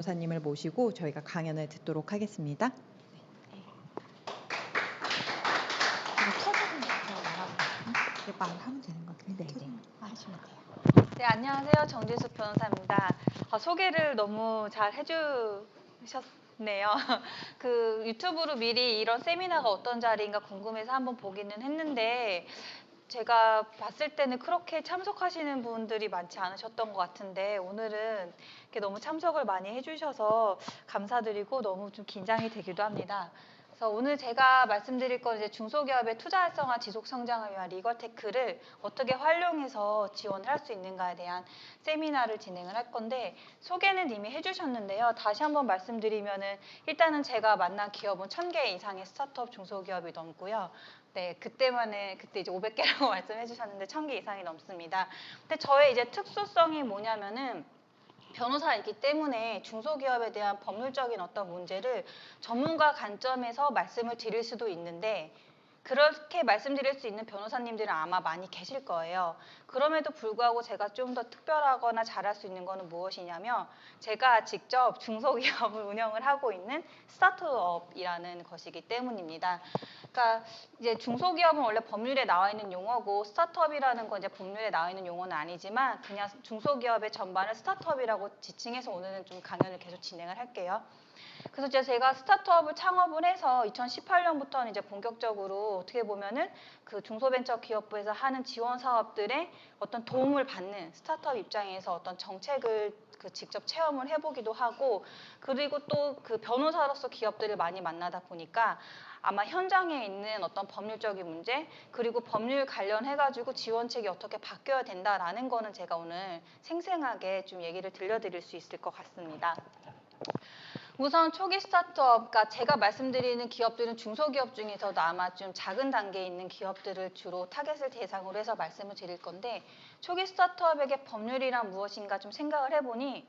변호사님을 모시고 저희가 강연을 듣도록 하겠습니다. 말하면 되는 것 같은데 하시면 돼요. 네, 안녕하세요. 정진숙 변호사입니다. 소개를 너무 잘 해주셨네요. 그 유튜브로 미리 이런 세미나가 어떤 자리인가 궁금해서 한번 보기는 했는데 제가 봤을 때는 그렇게 참석하시는 분들이 많지 않으셨던 것 같은데 오늘은 이렇게 너무 참석을 많이 해주셔서 감사드리고 너무 좀 긴장이 되기도 합니다. 그래서 오늘 제가 말씀드릴 건 이제 중소기업의 투자 활성화 지속 성장을 위한 리걸테크를 어떻게 활용해서 지원을 할 수 있는가에 대한 세미나를 진행을 할 건데 소개는 이미 해주셨는데요. 다시 한번 말씀드리면은 일단은 제가 만난 기업은 1000개 이상의 스타트업 중소기업이 넘고요. 네, 그때 이제 500개라고 말씀해 주셨는데 1000개 이상이 넘습니다. 근데 저의 이제 특수성이 뭐냐면은 변호사이기 때문에 중소기업에 대한 법률적인 어떤 문제를 전문가 관점에서 말씀을 드릴 수도 있는데 그렇게 말씀드릴 수 있는 변호사님들은 아마 많이 계실 거예요. 그럼에도 불구하고 제가 좀 더 특별하거나 잘할 수 있는 거는 무엇이냐면 제가 직접 중소기업을 운영을 하고 있는 스타트업이라는 것이기 때문입니다. 그러니까 이제 중소기업은 원래 법률에 나와 있는 용어고 스타트업이라는 건 이제 법률에 나와 있는 용어는 아니지만 그냥 중소기업의 전반을 스타트업이라고 지칭해서 오늘은 좀 강연을 계속 진행을 할게요. 그래서 제가 스타트업을 창업을 해서 2018년부터는 이제 본격적으로 어떻게 보면은 그 중소벤처기업부에서 하는 지원 사업들의 어떤 도움을 받는 스타트업 입장에서 어떤 정책을 직접 체험을 해보기도 하고 그리고 또 그 변호사로서 기업들을 많이 만나다 보니까 아마 현장에 있는 어떤 법률적인 문제 그리고 법률 관련해가지고 지원책이 어떻게 바뀌어야 된다라는 거는 제가 오늘 생생하게 좀 얘기를 들려드릴 수 있을 것 같습니다. 우선 초기 스타트업, 그러니까 제가 말씀드리는 기업들은 중소기업 중에서도 아마 좀 작은 단계에 있는 기업들을 주로 타겟을 대상으로 해서 말씀을 드릴 건데 초기 스타트업에게 법률이란 무엇인가 좀 생각을 해보니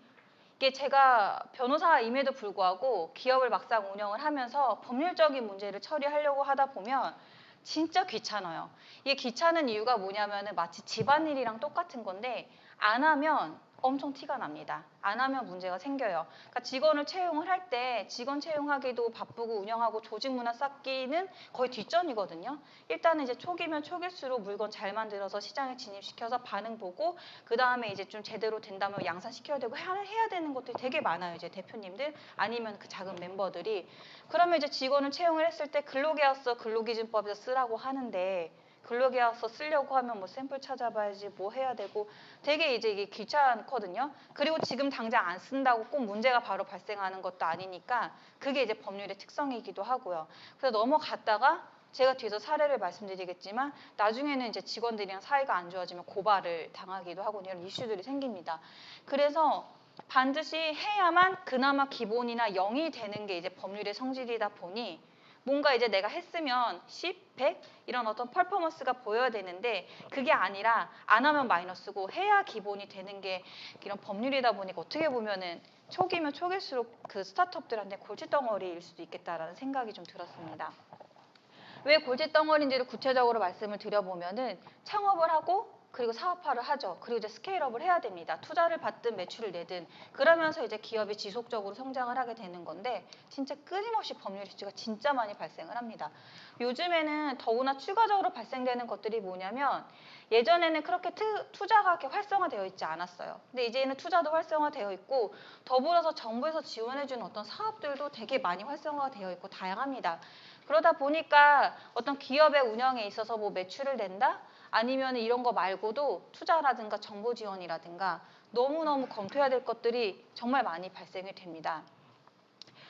이게 제가 변호사임에도 불구하고 기업을 막상 운영을 하면서 법률적인 문제를 처리하려고 하다 보면 진짜 귀찮아요. 이게 귀찮은 이유가 뭐냐면은 마치 집안일이랑 똑같은 건데 안 하면 엄청 티가 납니다. 안 하면 문제가 생겨요. 그러니까 직원을 채용을 할 때 직원 채용하기도 바쁘고 운영하고 조직 문화 쌓기는 거의 뒷전이거든요. 일단은 이제 초기면 초기수록 물건 잘 만들어서 시장에 진입시켜서 반응 보고 그 다음에 이제 좀 제대로 된다면 양산시켜야 되고 해야 되는 것들이 되게 많아요. 이제 대표님들 아니면 그 작은 멤버들이. 그러면 이제 직원을 채용을 했을 때 근로계약서 근로기준법에서 쓰라고 하는데 근로계약서 쓰려고 하면 뭐 샘플 찾아봐야지 뭐 해야 되고 되게 이제 이게 귀찮거든요. 그리고 지금 당장 안 쓴다고 꼭 문제가 바로 발생하는 것도 아니니까 그게 이제 법률의 특성이기도 하고요. 그래서 넘어갔다가 제가 뒤에서 사례를 말씀드리겠지만 나중에는 이제 직원들이랑 사이가 안 좋아지면 고발을 당하기도 하고 이런 이슈들이 생깁니다. 그래서 반드시 해야만 그나마 기본이나 0이 되는 게 이제 법률의 성질이다 보니 뭔가 이제 내가 했으면 10, 100 이런 어떤 퍼포먼스가 보여야 되는데 그게 아니라 안 하면 마이너스고 해야 기본이 되는 게 이런 법률이다 보니까 어떻게 보면은 초기면 초기일수록 그 스타트업들한테 골칫덩어리일 수도 있겠다라는 생각이 좀 들었습니다. 왜 골칫덩어리인지를 구체적으로 말씀을 드려보면은 창업을 하고 그리고 사업화를 하죠. 그리고 이제 스케일업을 해야 됩니다. 투자를 받든 매출을 내든 그러면서 이제 기업이 지속적으로 성장을 하게 되는 건데 진짜 끊임없이 법률 이슈가 진짜 많이 발생을 합니다. 요즘에는 더구나 추가적으로 발생되는 것들이 뭐냐면 예전에는 그렇게 투자가 이렇게 활성화되어 있지 않았어요. 근데 이제는 투자도 활성화되어 있고 더불어서 정부에서 지원해주는 어떤 사업들도 되게 많이 활성화되어 있고 다양합니다. 그러다 보니까 어떤 기업의 운영에 있어서 뭐 매출을 낸다? 아니면 이런 거 말고도 투자라든가 정보 지원이라든가 너무너무 검토해야 될 것들이 정말 많이 발생이 됩니다.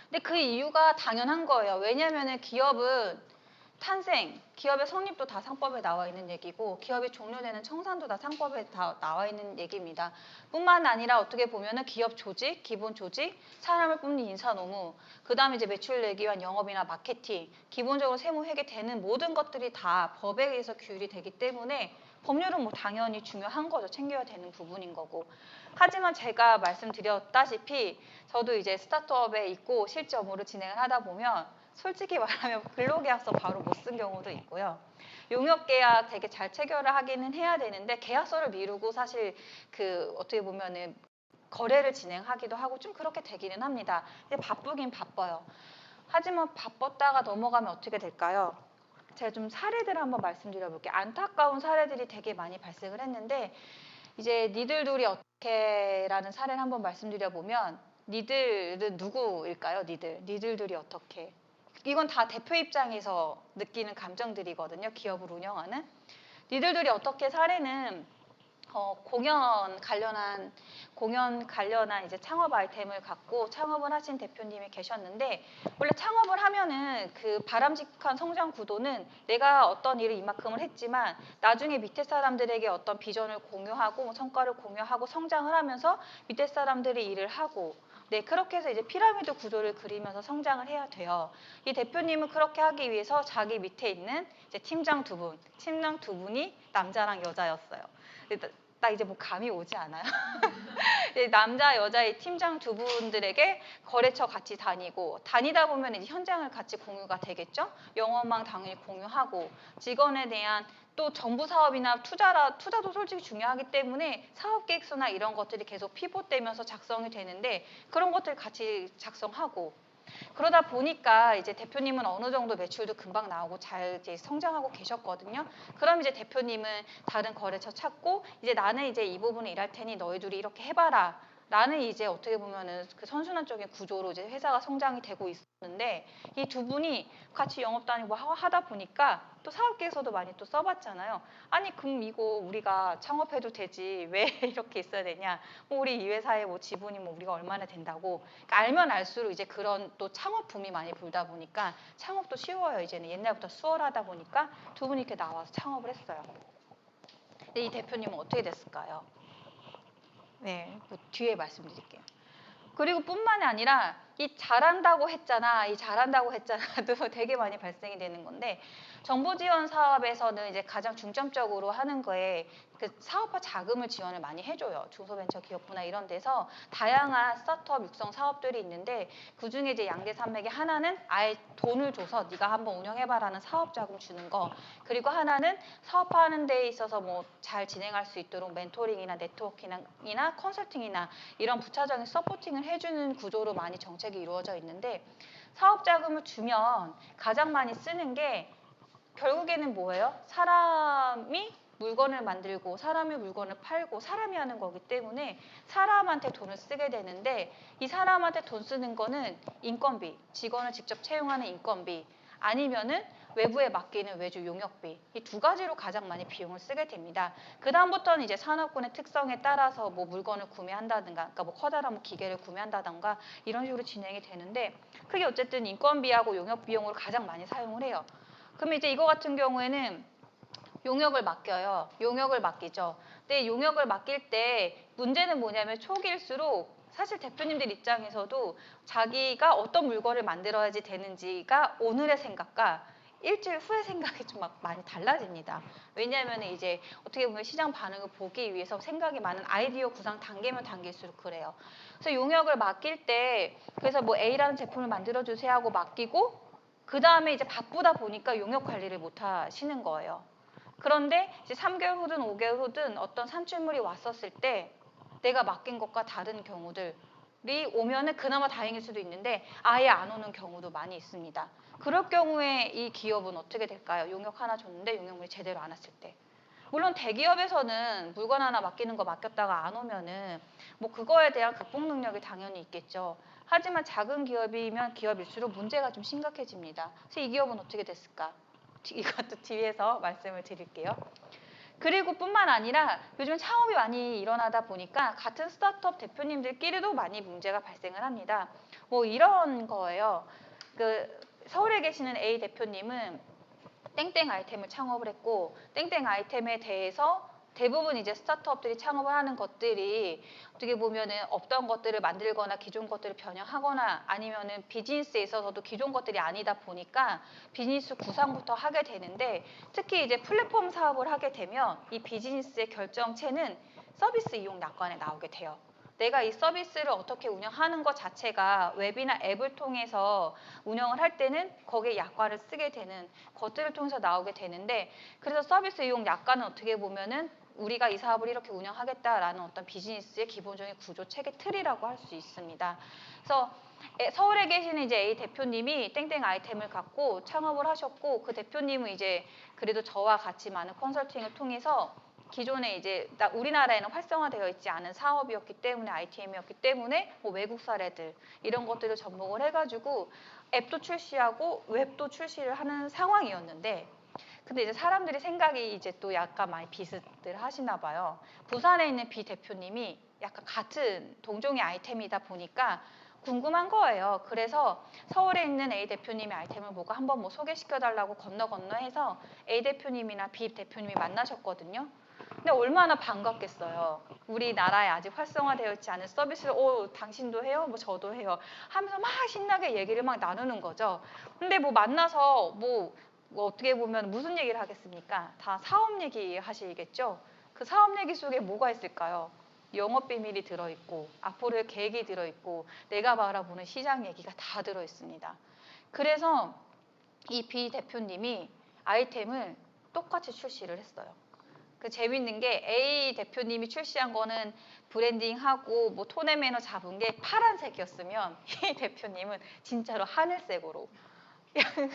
근데 그 이유가 당연한 거예요. 왜냐하면 기업은 탄생, 기업의 성립도 다 상법에 나와 있는 얘기고 기업이 종료되는 청산도 다 상법에 다 나와 있는 얘기입니다. 뿐만 아니라 어떻게 보면은 기업 조직, 기본 조직, 사람을 뽑는 인사 노무, 그 다음에 이제 매출 내기 위한 영업이나 마케팅, 기본적으로 세무 회계 되는 모든 것들이 다 법에 의해서 규율이 되기 때문에 법률은 뭐 당연히 중요한 거죠. 챙겨야 되는 부분인 거고. 하지만 제가 말씀드렸다시피 저도 이제 스타트업에 있고 실제 업무를 진행을 하다 보면 솔직히 말하면 근로계약서 바로 못 쓴 경우도 있고요. 용역계약 되게 잘 체결을 하기는 해야 되는데 계약서를 미루고 사실 그 어떻게 보면은 거래를 진행하기도 하고 좀 그렇게 되기는 합니다. 근데 바쁘긴 바빠요. 하지만 바빴다가 넘어가면 어떻게 될까요? 제가 좀 사례들을 한번 말씀드려 볼게요. 안타까운 사례들이 되게 많이 발생을 했는데 이제 니들 둘이 어떻게라는 사례를 한번 말씀드려 보면 니들은 누구일까요? 니들 둘이 어떻게? 이건 다 대표 입장에서 느끼는 감정들이거든요. 기업을 운영하는. 니들 둘이 어떻게 사례는 공연 관련한 이제 창업 아이템을 갖고 창업을 하신 대표님이 계셨는데 원래 창업을 하면은 그 바람직한 성장 구도는 내가 어떤 일을 이만큼을 했지만 나중에 밑에 사람들에게 어떤 비전을 공유하고 성과를 공유하고 성장을 하면서 밑에 사람들이 일을 하고 네, 그렇게 해서 이제 피라미드 구조를 그리면서 성장을 해야 돼요. 이 대표님은 그렇게 하기 위해서 자기 밑에 있는 이제 팀장 두 분이 남자랑 여자였어요. 나 이제 뭐 감이 오지 않아요? 남자, 여자의 팀장 두 분들에게 거래처 같이 다니다 보면 이제 현장을 같이 공유가 되겠죠? 영업망 당연히 공유하고 직원에 대한 또 정부 사업이나 투자도 솔직히 중요하기 때문에 사업 계획서나 이런 것들이 계속 피봇되면서 작성이 되는데 그런 것들 같이 작성하고 그러다 보니까 이제 대표님은 어느 정도 매출도 금방 나오고 잘 이제 성장하고 계셨거든요. 그럼 이제 대표님은 다른 거래처 찾고 이제 나는 이제 이 부분을 일할 테니 너희 둘이 이렇게 해봐라. 라는 이제 어떻게 보면은 그 선순환적인 구조로 이제 회사가 성장이 되고 있었는데 이 두 분이 같이 영업 다니고 하다 보니까 또 사업 계획서도 많이 또 써봤잖아요. 아니 그럼 이거 우리가 창업해도 되지 왜 이렇게 있어야 되냐? 뭐 우리 이 회사의 뭐 지분이 뭐 우리가 얼마나 된다고 그러니까 알면 알수록 이제 그런 또 창업 붐이 많이 불다 보니까 창업도 쉬워요. 이제는 옛날부터 수월하다 보니까 두 분이 이렇게 나와서 창업을 했어요. 근데 이 대표님은 어떻게 됐을까요? 네, 뭐 뒤에 말씀드릴게요. 그리고 뿐만이 아니라 이 잘한다고 했잖아도 되게 많이 발생이 되는 건데 정부 지원 사업에서는 이제 가장 중점적으로 하는 거에 그 사업화 자금을 지원을 많이 해줘요. 중소벤처기업부나 이런 데서 다양한 스타트업 육성 사업들이 있는데 그중에 이제 양대산맥의 하나는 아예 돈을 줘서 네가 한번 운영해봐라는 사업 자금 주는 거 그리고 하나는 사업화하는 데 있어서 뭐 잘 진행할 수 있도록 멘토링이나 네트워킹이나 컨설팅이나 이런 부차적인 서포팅을 해주는 구조로 많이 정책이 이루어져 있는데 사업 자금을 주면 가장 많이 쓰는 게 결국에는 뭐예요? 사람이 물건을 만들고 사람이 물건을 팔고 사람이 하는 거기 때문에 사람한테 돈을 쓰게 되는데 이 사람한테 돈 쓰는 거는 인건비, 직원을 직접 채용하는 인건비 아니면은 외부에 맡기는 외주 용역비 이 두 가지로 가장 많이 비용을 쓰게 됩니다. 그 다음부터는 이제 산업군의 특성에 따라서 뭐 물건을 구매한다든가, 그러니까 뭐 커다란 뭐 기계를 구매한다든가 이런 식으로 진행이 되는데 크게 어쨌든 인건비하고 용역 비용으로 가장 많이 사용을 해요. 그럼 이제 이거 같은 경우에는 용역을 맡겨요. 용역을 맡기죠. 근데 용역을 맡길 때 문제는 뭐냐면 초기일수록 사실 대표님들 입장에서도 자기가 어떤 물건을 만들어야지 되는지가 오늘의 생각과 일주일 후의 생각이 좀 막 많이 달라집니다. 왜냐하면 이제 어떻게 보면 시장 반응을 보기 위해서 생각이 많은 아이디어 구상 단계면 단계일수록 그래요. 그래서 용역을 맡길 때 그래서 뭐 A라는 제품을 만들어 주세요 하고 맡기고 그 다음에 이제 바쁘다 보니까 용역 관리를 못 하시는 거예요. 그런데 이제 3개월 후든 5개월 후든 어떤 산출물이 왔었을 때 내가 맡긴 것과 다른 경우들이 오면은 그나마 다행일 수도 있는데 아예 안 오는 경우도 많이 있습니다. 그럴 경우에 이 기업은 어떻게 될까요? 용역 하나 줬는데 용역물이 제대로 안 왔을 때. 물론 대기업에서는 물건 하나 맡기는 거 맡겼다가 안 오면은 뭐 그거에 대한 극복 능력이 당연히 있겠죠. 하지만 작은 기업이면 기업일수록 문제가 좀 심각해집니다. 그래서 이 기업은 어떻게 됐을까? 이것도 뒤에서 말씀을 드릴게요. 그리고 뿐만 아니라 요즘 창업이 많이 일어나다 보니까 같은 스타트업 대표님들끼리도 많이 문제가 발생을 합니다. 뭐 이런 거예요. 그 서울에 계시는 A 대표님은 땡땡 아이템을 창업을 했고 땡땡 아이템에 대해서 대부분 이제 스타트업들이 창업을 하는 것들이 어떻게 보면은 없던 것들을 만들거나 기존 것들을 변형하거나 아니면은 비즈니스에 있어서도 기존 것들이 아니다 보니까 비즈니스 구상부터 하게 되는데 특히 이제 플랫폼 사업을 하게 되면 이 비즈니스의 결정체는 서비스 이용 약관에 나오게 돼요. 내가 이 서비스를 어떻게 운영하는 것 자체가 웹이나 앱을 통해서 운영을 할 때는 거기에 약관을 쓰게 되는 것들을 통해서 나오게 되는데 그래서 서비스 이용 약관은 어떻게 보면은 우리가 이 사업을 이렇게 운영하겠다라는 어떤 비즈니스의 기본적인 구조, 체계, 틀이라고 할 수 있습니다. 그래서 서울에 계시는 이제 A 대표님이 땡땡 아이템을 갖고 창업을 하셨고, 그 대표님은 이제 그래도 저와 같이 많은 컨설팅을 통해서 기존에 이제 우리나라에는 활성화되어 있지 않은 사업이었기 때문에, ITM이었기 때문에 뭐 외국 사례들 이런 것들을 접목을 해가지고 앱도 출시하고 웹도 출시를 하는 상황이었는데, 근데 이제 사람들이 생각이 이제 또 약간 많이 비슷들 하시나 봐요. 부산에 있는 B 대표님이 약간 같은 동종의 아이템이다 보니까 궁금한 거예요. 그래서 서울에 있는 A 대표님의 아이템을 보고 한번 뭐 소개시켜달라고 건너 해서 A 대표님이나 B 대표님이 만나셨거든요. 근데 얼마나 반갑겠어요. 우리나라에 아직 활성화되어 있지 않은 서비스를 당신도 해요? 뭐 저도 해요. 하면서 막 신나게 얘기를 막 나누는 거죠. 근데 뭐 만나서 뭐 어떻게 보면 무슨 얘기를 하겠습니까? 다 사업 얘기 하시겠죠? 그 사업 얘기 속에 뭐가 있을까요? 영업 비밀이 들어있고, 앞으로의 계획이 들어있고, 내가 바라보는 시장 얘기가 다 들어있습니다. 그래서 이 B 대표님이 아이템을 똑같이 출시를 했어요. 그 재밌는 게 A 대표님이 출시한 거는 브랜딩하고 뭐 톤 앤 매너 잡은 게 파란색이었으면 이 대표님은 진짜로 하늘색으로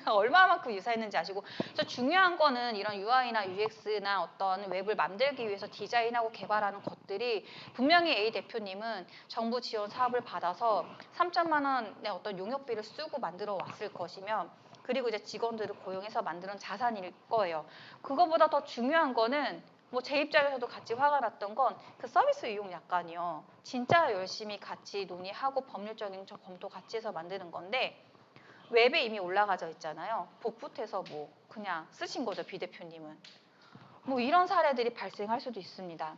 얼마만큼 유사했는지 아시고, 그래서 중요한 거는 이런 UI나 UX나 어떤 웹을 만들기 위해서 디자인하고 개발하는 것들이 분명히 A 대표님은 정부 지원 사업을 받아서 3천만 원의 어떤 용역비를 쓰고 만들어 왔을 것이며, 그리고 이제 직원들을 고용해서 만드는 자산일 거예요. 그거보다 더 중요한 거는 뭐 제 입장에서도 같이 화가 났던 건 그 서비스 이용 약관이요. 진짜 열심히 같이 논의하고 법률적인 검토 같이 해서 만드는 건데, 웹에 이미 올라가져 있잖아요. 복붙해서 뭐 그냥 쓰신 거죠, B 대표님은. 뭐 이런 사례들이 발생할 수도 있습니다.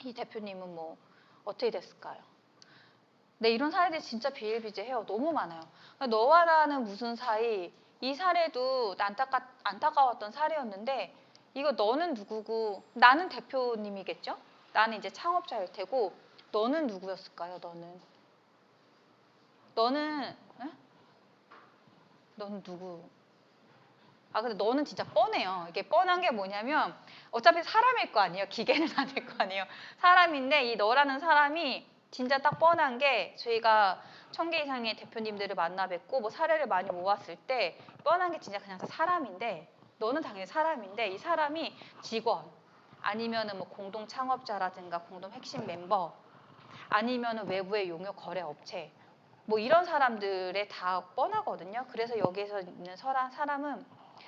이 대표님은 뭐 어떻게 됐을까요? 네, 이런 사례들이 진짜 비일비재해요. 너무 많아요. 너와 나는 무슨 사이, 이 사례도 안타까웠던 사례였는데, 이거 너는 누구고, 나는 대표님이겠죠? 나는 이제 창업자일 테고, 너는 누구였을까요? 너는 누구? 근데 너는 진짜 뻔해요. 이게 뻔한 게 뭐냐면 어차피 사람일 거 아니에요. 기계는 아닐 거 아니에요. 사람인데 이 너라는 사람이 진짜 딱 뻔한 게, 저희가 1000개 이상의 대표님들을 만나 뵙고 뭐 사례를 많이 모았을 때 뻔한 게 진짜 그냥 사람인데, 너는 당연히 사람인데 이 사람이 직원 아니면은 뭐 공동 창업자라든가 공동 핵심 멤버 아니면은 외부의 용역 거래 업체, 뭐 이런 사람들의 다 뻔하거든요. 그래서 여기에서 있는 사람은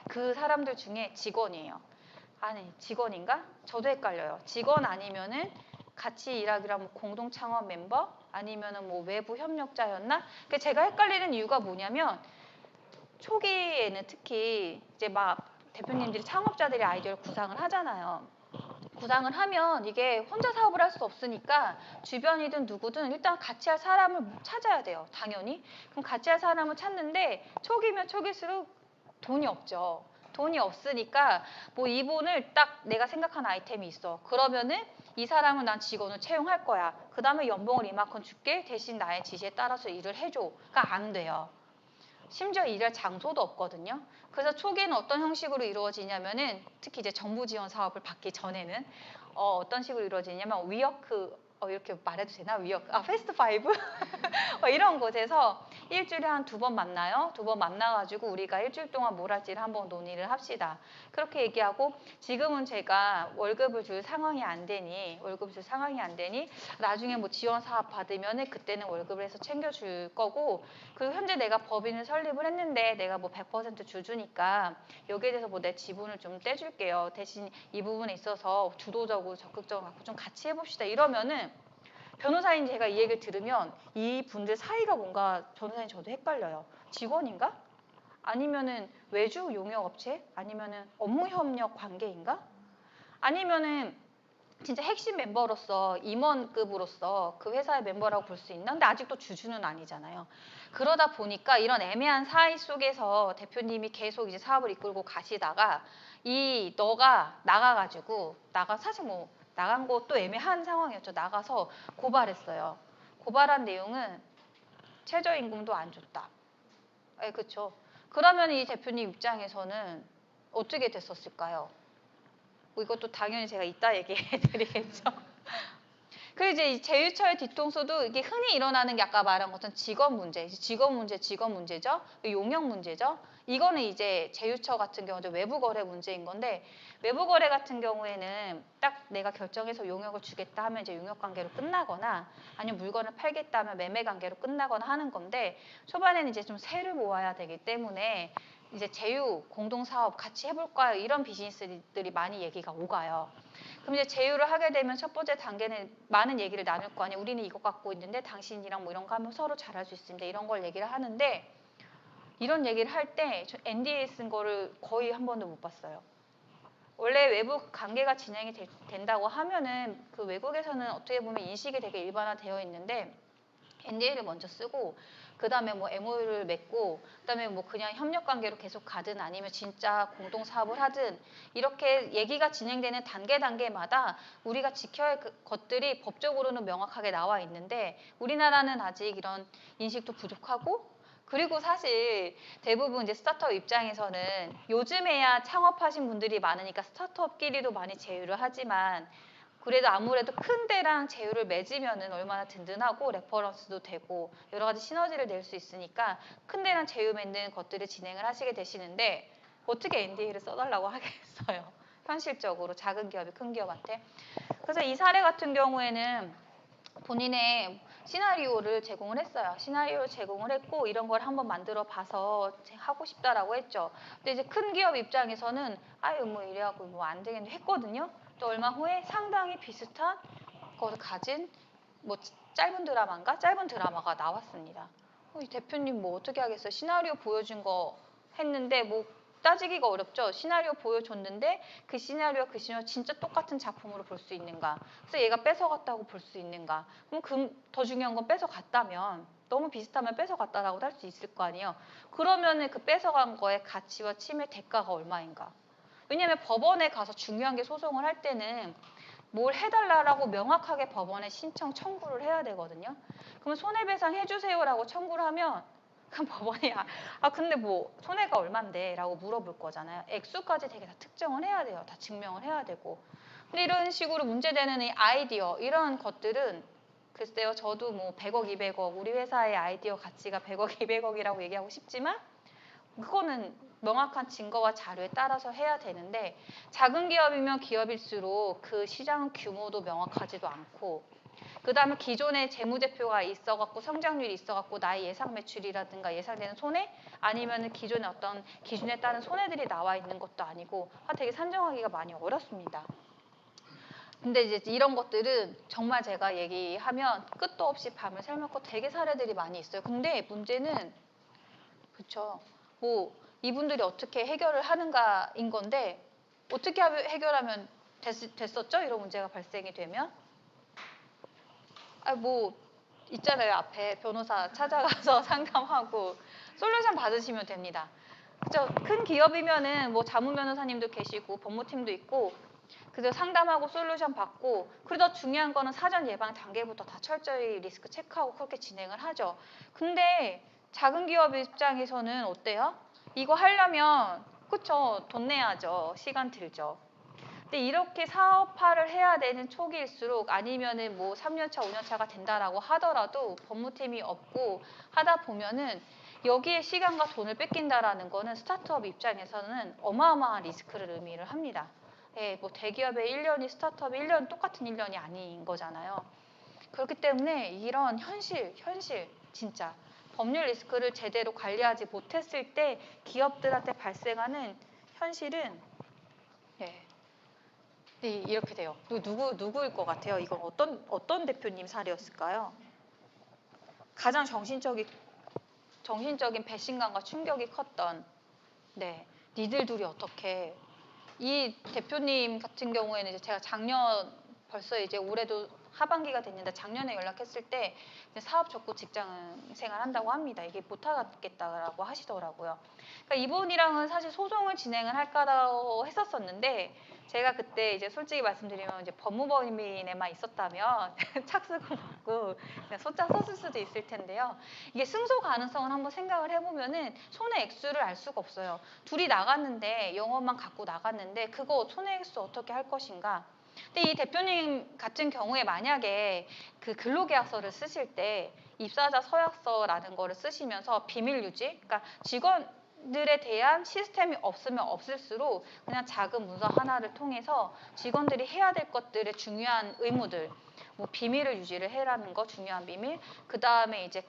그 사람들 중에 직원이에요. 아니, 직원인가? 저도 헷갈려요. 직원 아니면은 같이 일하기로 하면 공동 창업 멤버 아니면은 뭐 외부 협력자였나? 제가 헷갈리는 이유가 뭐냐면, 초기에는 특히 이제 막 대표님들이 창업자들이 아이디어를 구상을 하잖아요. 구상을 하면 이게 혼자 사업을 할 수 없으니까 주변이든 누구든 일단 같이 할 사람을 찾아야 돼요. 당연히. 그럼 같이 할 사람을 찾는데 초기면 초기일수록 돈이 없죠. 돈이 없으니까 뭐 이분을 딱 내가 생각한 아이템이 있어. 그러면은 이 사람은 난 직원을 채용할 거야. 그 다음에 연봉을 이만큼 줄게. 대신 나의 지시에 따라서 일을 해줘가 안 돼요. 심지어 일할 장소도 없거든요. 그래서 초기에는 어떤 형식으로 이루어지냐면은, 특히 이제 정부 지원 사업을 받기 전에는 어떤 식으로 이루어지냐면 위워크, 이렇게 말해도 되나? 위워크, 패스트 파이브 이런 곳에서 일주일에 한 2번 만나요. 2번 만나가지고 우리가 일주일 동안 뭘 할지를 한번 논의를 합시다. 그렇게 얘기하고, 지금은 제가 월급을 줄 상황이 안 되니 나중에 뭐 지원 사업 받으면은 그때는 월급을 해서 챙겨줄 거고, 그리고 현재 내가 법인을 설립을 했는데 내가 뭐 100% 주주니까 여기에 대해서 뭐 내 지분을 좀 떼줄게요. 대신 이 부분에 있어서 주도적으로 적극적으로 갖고 좀 같이 해봅시다. 이러면은 변호사인 제가 이 얘기를 들으면 이 분들 사이가 뭔가, 변호사인 저도 헷갈려요. 직원인가? 아니면은 외주 용역업체? 아니면은 업무 협력 관계인가? 아니면은 진짜 핵심 멤버로서 임원급으로서 그 회사의 멤버라고 볼 수 있나? 근데 아직도 주주는 아니잖아요. 그러다 보니까 이런 애매한 사이 속에서 대표님이 계속 이제 사업을 이끌고 가시다가 이 너가 사실 뭐 나간 것도 애매한 상황이었죠. 나가서 고발했어요. 고발한 내용은 최저임금도 안 줬다. 그렇죠. 그러면 이 대표님 입장에서는 어떻게 됐었을까요? 뭐 이것도 당연히 제가 이따 얘기해 드리겠죠. 그리고 이제 이 제휴처의 뒤통수도 이게 흔히 일어나는 게 아까 말한 것처럼 직업 문제죠. 용역 문제죠. 이거는 이제 제휴처 같은 경우는 외부 거래 문제인 건데 외부 거래 같은 경우에는 딱 내가 결정해서 용역을 주겠다 하면 이제 용역 관계로 끝나거나 아니면 물건을 팔겠다 하면 매매 관계로 끝나거나 하는 건데 초반에는 이제 좀 세를 모아야 되기 때문에 이제 제휴, 공동사업 같이 해볼까요? 이런 비즈니스들이 많이 얘기가 오가요. 그럼 이제 제휴를 하게 되면 첫 번째 단계는 많은 얘기를 나눌 거 아니에요. 우리는 이거 갖고 있는데 당신이랑 뭐 이런 거 하면 서로 잘할 수 있습니다. 이런 걸 얘기를 하는데 이런 얘기를 할 때 저 NDA 쓴 거를 거의 한 번도 못 봤어요. 원래 외부 관계가 진행이 된다고 하면은 그 외국에서는 어떻게 보면 인식이 되게 일반화되어 있는데 NDA를 먼저 쓰고 그 다음에 뭐 MOU를 맺고 그 다음에 뭐 그냥 협력 관계로 계속 가든 아니면 진짜 공동 사업을 하든 이렇게 얘기가 진행되는 단계마다 우리가 지켜야 할 것들이 법적으로는 명확하게 나와 있는데 우리나라는 아직 이런 인식도 부족하고 그리고 사실 대부분 이제 스타트업 입장에서는 요즘에야 창업하신 분들이 많으니까 스타트업끼리도 많이 제휴를 하지만 그래도 아무래도 큰 데랑 제휴를 맺으면은 얼마나 든든하고 레퍼런스도 되고 여러 가지 시너지를 낼 수 있으니까 큰 데랑 제휴 맺는 것들을 진행을 하시게 되시는데 어떻게 NDA를 써달라고 하겠어요. 현실적으로 작은 기업이 큰 기업한테. 그래서 이 사례 같은 경우에는 본인의 시나리오를 제공을 했어요. 시나리오를 제공을 했고 이런 걸 한번 만들어 봐서 하고 싶다라고 했죠. 근데 이제 큰 기업 입장에서는 아유 뭐 이래갖고 뭐 안 되겠네 했거든요. 또 얼마 후에 상당히 비슷한 것을 가진 뭐 짧은 드라마가 나왔습니다. 이 대표님 뭐 어떻게 하겠어요? 시나리오 보여준 거 했는데 뭐 따지기가 어렵죠. 시나리오 보여줬는데 그 시나리오 진짜 똑같은 작품으로 볼 수 있는가? 그래서 얘가 뺏어갔다고 볼 수 있는가? 그럼 더 중요한 건 뺏어갔다면 너무 비슷하면 뺏어갔다라고 할 수 있을 거 아니에요. 그러면은 그 뺏어간 거의 가치와 침해 대가가 얼마인가? 왜냐하면 법원에 가서 중요한 게 소송을 할 때는 뭘 해달라고 명확하게 법원에 신청 청구를 해야 되거든요. 그러면 손해배상 해주세요라고 청구를 하면 그럼 법원이 근데 뭐 손해가 얼만데 라고 물어볼 거잖아요. 액수까지 되게 다 특정을 해야 돼요. 다 증명을 해야 되고. 근데 이런 식으로 문제되는 이 아이디어 이런 것들은 글쎄요. 저도 뭐 100억, 200억 우리 회사의 아이디어 가치가 100억, 200억이라고 얘기하고 싶지만 그거는 명확한 증거와 자료에 따라서 해야 되는데 작은 기업이면 기업일수록 그 시장 규모도 명확하지도 않고 그 다음에 기존에 재무제표가 있어갖고 성장률이 있어갖고 나의 예상 매출이라든가 예상되는 손해 아니면 기존의 어떤 기준에 따른 손해들이 나와 있는 것도 아니고 되게 산정하기가 많이 어렵습니다. 근데 이제 이런 것들은 정말 제가 얘기하면 끝도 없이 밤을 새먹고 되게 사례들이 많이 있어요. 근데 문제는 그렇죠. 뭐 이분들이 어떻게 해결을 하는가인 건데 어떻게 해결하면 됐었죠? 이런 문제가 발생이 되면 뭐 있잖아요. 앞에 변호사 찾아가서 상담하고 솔루션 받으시면 됩니다. 그죠? 큰 기업이면은 뭐 자문 변호사님도 계시고 법무팀도 있고 그래서 상담하고 솔루션 받고 그리고 더 중요한 거는 사전 예방 단계부터 다 철저히 리스크 체크하고 그렇게 진행을 하죠. 근데 작은 기업 입장에서는 어때요? 이거 하려면 그쵸? 돈 내야죠. 시간 들죠. 근데 이렇게 사업화를 해야 되는 초기일수록 아니면은 뭐 3년차, 5년차가 된다라고 하더라도 법무팀이 없고 하다 보면은 여기에 시간과 돈을 뺏긴다라는 거는 스타트업 입장에서는 어마어마한 리스크를 의미를 합니다. 예, 뭐 대기업의 1년이 스타트업의 1년 똑같은 1년이 아닌 거잖아요. 그렇기 때문에 이런 현실 진짜 법률 리스크를 제대로 관리하지 못했을 때 기업들한테 발생하는 현실은 이렇게 돼요. 누구일 것 같아요? 이건 어떤 대표님 사례였을까요? 가장 정신적인 배신감과 충격이 컸던 니들 둘이 어떻게 이 대표님 같은 경우에는 이제 제가 작년 벌써 이제 올해도 하반기가 됐는데 작년에 연락했을 때 이제 사업 접고 직장 생활한다고 합니다. 이게 못하겠다라고 하시더라고요. 그러니까 이분이랑은 사실 소송을 진행을 할까라고 했었었는데 제가 그때 이제 솔직히 말씀드리면 이제 법무법인에만 있었다면 착수금 받고 그냥 소장 썼을 수도 있을 텐데요. 이게 승소 가능성을 한번 생각을 해보면은 손해 액수를 알 수가 없어요. 둘이 나갔는데 영업만 갖고 나갔는데 그거 손해 액수 어떻게 할 것인가? 근데 이 대표님 같은 경우에 만약에 그 근로계약서를 쓰실 때 입사자 서약서라는 거를 쓰시면서 비밀 유지, 그러니까 직원들에 대한 시스템이 없으면 없을수록 그냥 작은 문서 하나를 통해서 직원들이 해야 될 것들의 중요한 의무들, 뭐 비밀을 유지를 해라는 거 중요한 비밀, 그 다음에 이제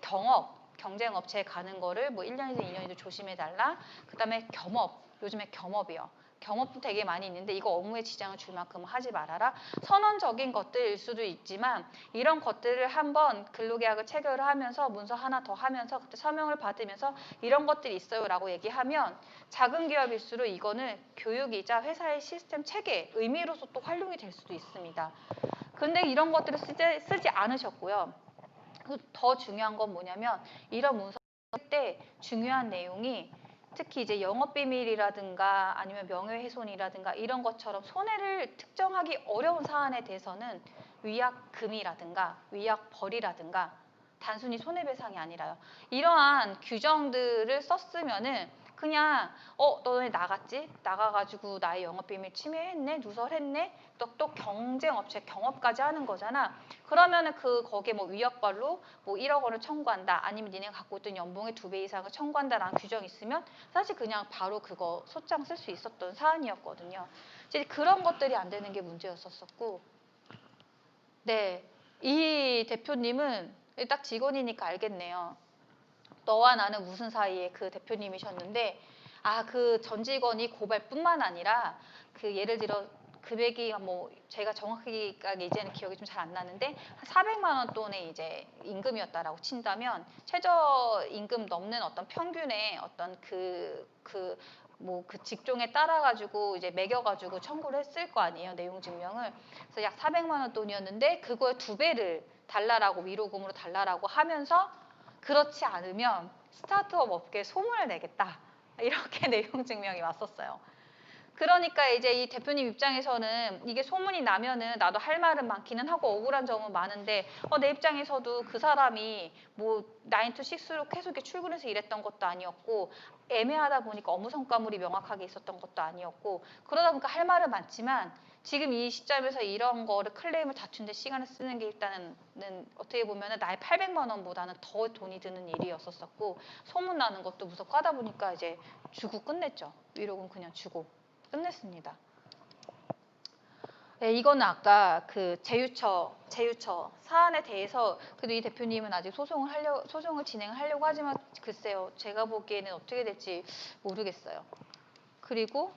경쟁 업체에 가는 거를 뭐 1년이든 2년이든 조심해 달라. 그 다음에 겸업, 요즘에 겸업이요. 겸업도 되게 많이 있는데 이거 업무에 지장을 줄 만큼 하지 말아라. 선언적인 것들일 수도 있지만 이런 것들을 한번 근로계약을 체결을 하면서 문서 하나 더 하면서 그때 서명을 받으면서 이런 것들이 있어요라고 얘기하면 작은 기업일수록 이거는 교육이자 회사의 시스템 체계 의미로서 또 활용이 될 수도 있습니다. 근데 이런 것들을 쓰지 않으셨고요. 더 중요한 건 뭐냐면 이런 문서 쓸 때 중요한 내용이 특히 이제 영업비밀이라든가 아니면 명예훼손이라든가 이런 것처럼 손해를 특정하기 어려운 사안에 대해서는 위약금이라든가 위약벌이라든가 단순히 손해배상이 아니라요. 이러한 규정들을 썼으면은 그냥 너네 나갔지? 나가가지고 나의 영업비밀 침해했네? 누설했네? 또 경쟁업체 경업까지 하는 거잖아. 그러면은 거기에 뭐 위약벌로 뭐 1억 원을 청구한다. 아니면 니네가 갖고 있던 연봉의 2배 이상을 청구한다라는 규정이 있으면 사실 그냥 바로 그거 소장 쓸 수 있었던 사안이었거든요. 이제 그런 것들이 안 되는 게 문제였었고, 네, 이 대표님은 딱 직원이니까 알겠네요. 너와 나는 무슨 사이에 그 대표님이셨는데 그 전 직원이 고발뿐만 아니라 그 예를 들어 금액이 뭐 제가 정확하게 이제는 기억이 좀 잘 안 나는데 한 400만 원 돈의 이제 임금이었다라고 친다면 최저 임금 넘는 어떤 평균의 어떤 그 직종에 따라 가지고 이제 매겨 가지고 청구를 했을 거 아니에요, 내용 증명을. 그래서 약 400만 원 돈이었는데 그거의 2배를 달라라고 위로금으로 달라라고 하면서 그렇지 않으면 스타트업 업계에 소문을 내겠다. 이렇게 내용 증명이 왔었어요. 그러니까 이제 이 대표님 입장에서는 이게 소문이 나면은 나도 할 말은 많기는 하고 억울한 점은 많은데 내 입장에서도 그 사람이 뭐 9 to 6로 계속 이렇게 출근해서 일했던 것도 아니었고 애매하다 보니까 업무 성과물이 명확하게 있었던 것도 아니었고 그러다 보니까 할 말은 많지만 지금 이 시점에서 이런 거를 클레임을 다투는데 시간을 쓰는 게 일단은 어떻게 보면은 나의 800만 원보다는 더 돈이 드는 일이었었고 소문 나는 것도 무섭고 하다 보니까 이제 주고 끝냈죠. 위로금 그냥 주고 끝냈습니다. 네, 이거는 아까 그 제휴처 사안에 대해서 그래도 이 대표님은 아직 소송을 진행하려고 하지만 글쎄요, 제가 보기에는 어떻게 될지 모르겠어요. 그리고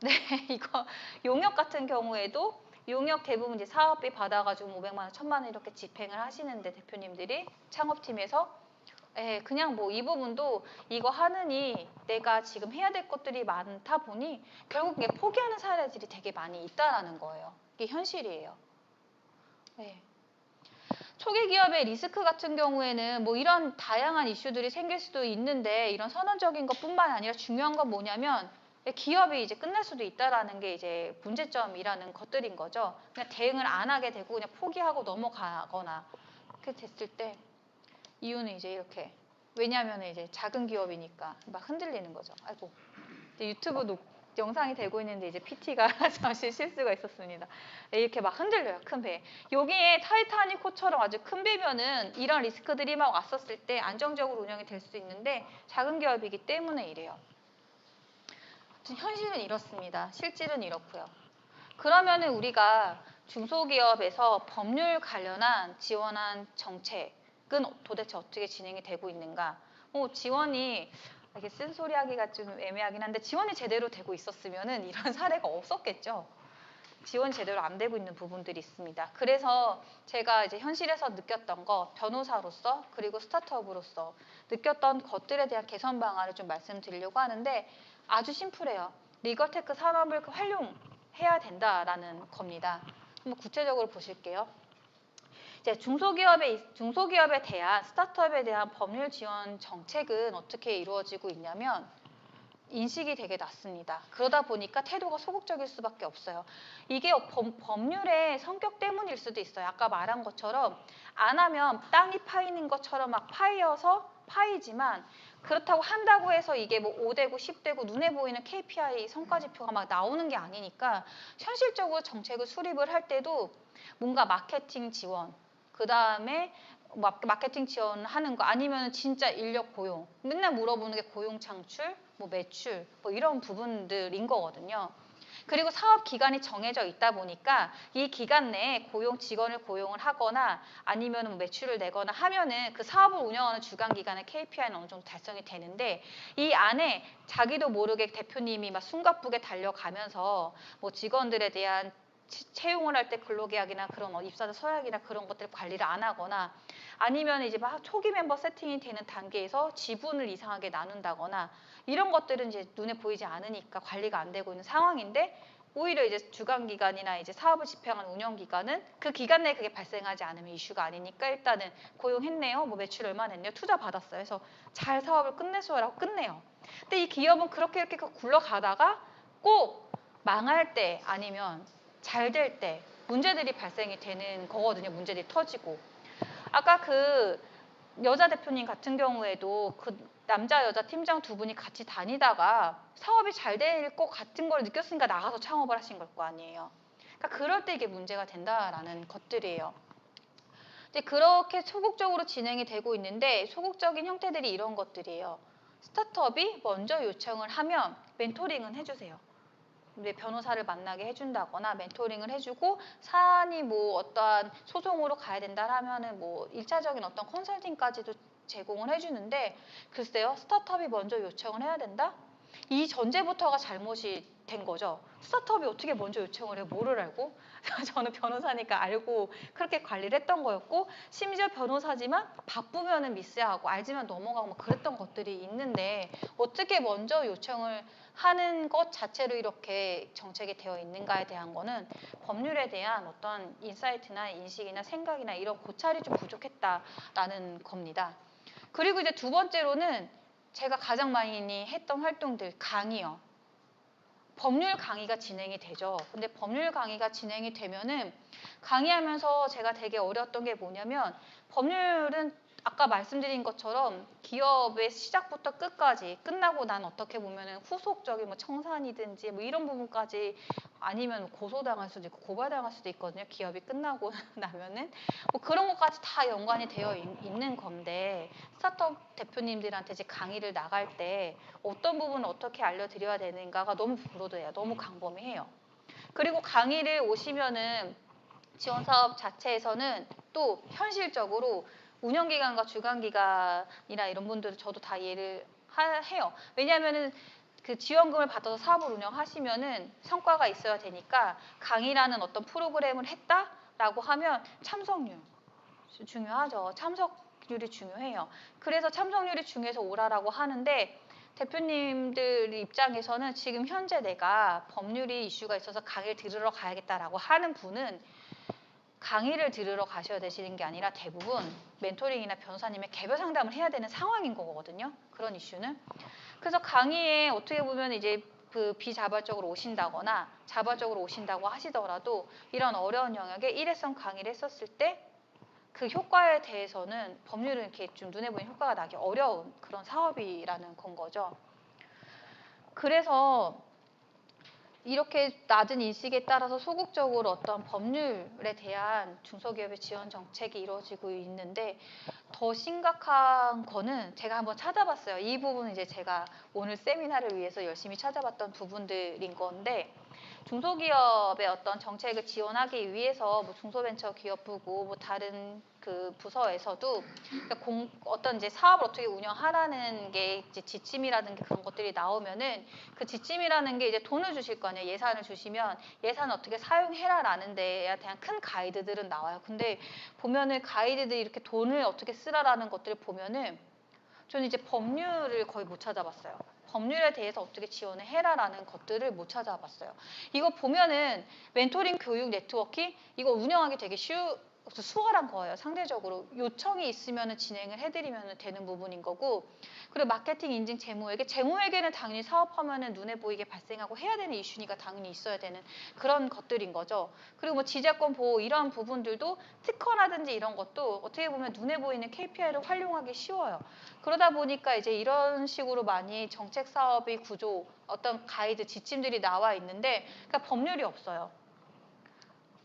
네, 이거 용역 같은 경우에도 용역 대부분 이제 사업비 받아가지고 500만 원, 1000만 원 이렇게 집행을 하시는데 대표님들이 창업팀에서 그냥 뭐 이 부분도 이거 하느니 내가 지금 해야 될 것들이 많다 보니 결국 이게 포기하는 사례들이 되게 많이 있다라는 거예요. 이게 현실이에요. 네. 초기 기업의 리스크 같은 경우에는 뭐 이런 다양한 이슈들이 생길 수도 있는데 이런 선언적인 것뿐만 아니라 중요한 건 뭐냐면 기업이 이제 끝날 수도 있다라는 게 이제 문제점이라는 것들인 거죠. 그냥 대응을 안 하게 되고 그냥 포기하고 넘어가거나 그렇게 됐을 때 이유는 이제 이렇게 왜냐하면 이제 작은 기업이니까 막 흔들리는 거죠. 아이고 유튜브 영상이 되고 있는데 이제 PT가 잠시 실수가 있었습니다. 이렇게 막 흔들려요, 큰 배. 여기에 타이타닉호처럼 아주 큰 배면은 이런 리스크들이 막 왔었을 때 안정적으로 운영이 될 수 있는데 작은 기업이기 때문에 이래요. 현실은 이렇습니다. 실질은 이렇고요. 그러면은 우리가 중소기업에서 법률 관련한 지원한 정책은 도대체 어떻게 진행이 되고 있는가? 지원이 이게 쓴소리 하기가 좀 애매하긴 한데 지원이 제대로 되고 있었으면은 이런 사례가 없었겠죠. 지원이 제대로 안 되고 있는 부분들이 있습니다. 그래서 제가 이제 현실에서 느꼈던 거 변호사로서 그리고 스타트업으로서 느꼈던 것들에 대한 개선 방안을 좀 말씀드리려고 하는데 아주 심플해요. 리거테크 산업을 활용해야 된다라는 겁니다. 한번 구체적으로 보실게요. 이제 중소기업에 대한 스타트업에 대한 법률 지원 정책은 어떻게 이루어지고 있냐면 인식이 되게 낮습니다. 그러다 보니까 태도가 소극적일 수밖에 없어요. 이게 법률의 성격 때문일 수도 있어요. 아까 말한 것처럼 안 하면 땅이 파이는 것처럼 막 파이지만 그렇다고 한다고 해서 이게 뭐 5되고 10되고 눈에 보이는 KPI 성과지표가 막 나오는 게 아니니까 현실적으로 정책을 수립을 할 때도 뭔가 마케팅 지원, 그 다음에 마케팅 지원하는 거 아니면 진짜 인력 고용, 맨날 물어보는 게 고용 창출, 뭐 매출, 뭐 이런 부분들인 거거든요. 그리고 사업 기간이 정해져 있다 보니까 이 기간 내에 직원을 고용을 하거나 아니면 뭐 매출을 내거나 하면은 그 사업을 운영하는 주간 기간의 KPI는 어느 정도 달성이 되는데 이 안에 자기도 모르게 대표님이 막 숨가쁘게 달려가면서 뭐 직원들에 대한 채용을 할 때 근로계약이나 그런 입사자 서약이나 그런 것들 관리를 안 하거나 아니면 이제 막 초기 멤버 세팅이 되는 단계에서 지분을 이상하게 나눈다거나 이런 것들은 이제 눈에 보이지 않으니까 관리가 안 되고 있는 상황인데 오히려 이제 주간 기간이나 이제 사업을 집행하는 운영 기간은 그 기간 내에 그게 발생하지 않으면 이슈가 아니니까 일단은 고용했네요. 뭐 매출 얼마 냈네요. 투자 받았어요. 그래서 잘 사업을 끝내줘라고 끝내요. 근데 이 기업은 그렇게 이렇게 굴러가다가 꼭 망할 때 아니면 잘 될 때 문제들이 발생이 되는 거거든요. 문제들이 터지고. 아까 그 여자 대표님 같은 경우에도 그 남자 여자 팀장 두 분이 같이 다니다가 사업이 잘 될 것 같은 걸 느꼈으니까 나가서 창업을 하신 걸 거 아니에요. 그러니까 그럴 때 이게 문제가 된다라는 것들이에요. 이제 그렇게 소극적으로 진행이 되고 있는데 소극적인 형태들이 이런 것들이에요. 스타트업이 먼저 요청을 하면 멘토링은 해주세요. 변호사를 만나게 해준다거나 멘토링을 해주고 사안이 뭐 어떠한 소송으로 가야 된다 하면은 뭐 1차적인 어떤 컨설팅까지도 제공을 해주는데 글쎄요 스타트업이 먼저 요청을 해야 된다? 이 전제부터가 잘못이 된 거죠. 스타트업이 어떻게 먼저 요청을 해요? 뭐를 알고? 저는 변호사니까 알고 그렇게 관리를 했던 거였고 심지어 변호사지만 바쁘면은 미스하고 알지만 넘어가고 뭐 그랬던 것들이 있는데 어떻게 먼저 요청을 하는 것 자체로 이렇게 정책이 되어 있는가에 대한 거는 법률에 대한 어떤 인사이트나 인식이나 생각이나 이런 고찰이 좀 부족했다라는 겁니다. 그리고 이제 두 번째로는 제가 가장 많이 했던 활동들 강의요. 법률 강의가 진행이 되죠. 근데 법률 강의가 진행이 되면은 강의하면서 제가 되게 어려웠던 게 뭐냐면 법률은 아까 말씀드린 것처럼 기업의 시작부터 끝까지 끝나고 난 어떻게 보면은 후속적인 뭐 청산이든지 뭐 이런 부분까지 아니면 고소당할 수도 있고 고발당할 수도 있거든요. 기업이 끝나고 나면은 뭐 그런 것까지 다 연관이 되어 있는 건데 스타트업 대표님들한테 이제 강의를 나갈 때 어떤 부분을 어떻게 알려드려야 되는가가 너무 불호돼요. 너무 광범위해요. 그리고 강의를 오시면은 지원 사업 자체에서는 또 현실적으로 운영기간과 주간기간이나 이런 분들은 저도 다 이해를 해요. 왜냐하면은 그 지원금을 받아서 사업을 운영하시면은 성과가 있어야 되니까 강의라는 어떤 프로그램을 했다라고 하면 참석률 중요하죠. 참석률이 중요해요. 그래서 참석률이 중요해서 오라라고 하는데 대표님들 입장에서는 지금 현재 내가 법률이 이슈가 있어서 강의를 들으러 가야겠다라고 하는 분은 강의를 들으러 가셔야 되시는 게 아니라 대부분 멘토링이나 변호사님의 개별 상담을 해야 되는 상황인 거거든요. 그런 이슈는. 그래서 강의에 어떻게 보면 이제 그 비자발적으로 오신다거나 자발적으로 오신다고 하시더라도 이런 어려운 영역에 일회성 강의를 했었을 때 그 효과에 대해서는 법률은 이렇게 좀 눈에 보이는 효과가 나기 어려운 그런 사업이라는 건 거죠. 그래서 이렇게 낮은 인식에 따라서 소극적으로 어떤 법률에 대한 중소기업의 지원 정책이 이루어지고 있는데 더 심각한 거는 제가 한번 찾아봤어요. 이 부분은 이제 제가 오늘 세미나를 위해서 열심히 찾아봤던 부분들인 건데 중소기업의 어떤 정책을 지원하기 위해서 뭐 중소벤처기업부고 뭐 다른 그 부서에서도 어떤 이제 사업을 어떻게 운영하라는 게 이제 지침이라든가 그런 것들이 나오면은 그 지침이라는 게 이제 돈을 주실 거 아니에요. 예산을 주시면 예산을 어떻게 사용해라라는 데에 대한 큰 가이드들은 나와요. 근데 보면은 가이드들이 이렇게 돈을 어떻게 쓰라라는 것들을 보면은 저는 이제 법률을 거의 못 찾아봤어요. 법률에 대해서 어떻게 지원을 해라라는 것들을 못 찾아봤어요. 이거 보면은 멘토링 교육 네트워킹 이거 운영하기 되게 쉬운 수월한 거예요. 상대적으로 요청이 있으면 진행을 해드리면 되는 부분인 거고, 그리고 마케팅, 인증, 재무회계는 당연히 사업하면 눈에 보이게 발생하고 해야 되는 이슈니까 당연히 있어야 되는 그런 것들인 거죠. 그리고 뭐 지자권 보호 이런 부분들도 특허라든지 이런 것도 어떻게 보면 눈에 보이는 KPI를 활용하기 쉬워요. 그러다 보니까 이제 이런 식으로 많이 정책 사업의 구조, 어떤 가이드, 지침들이 나와 있는데, 그러니까 법률이 없어요.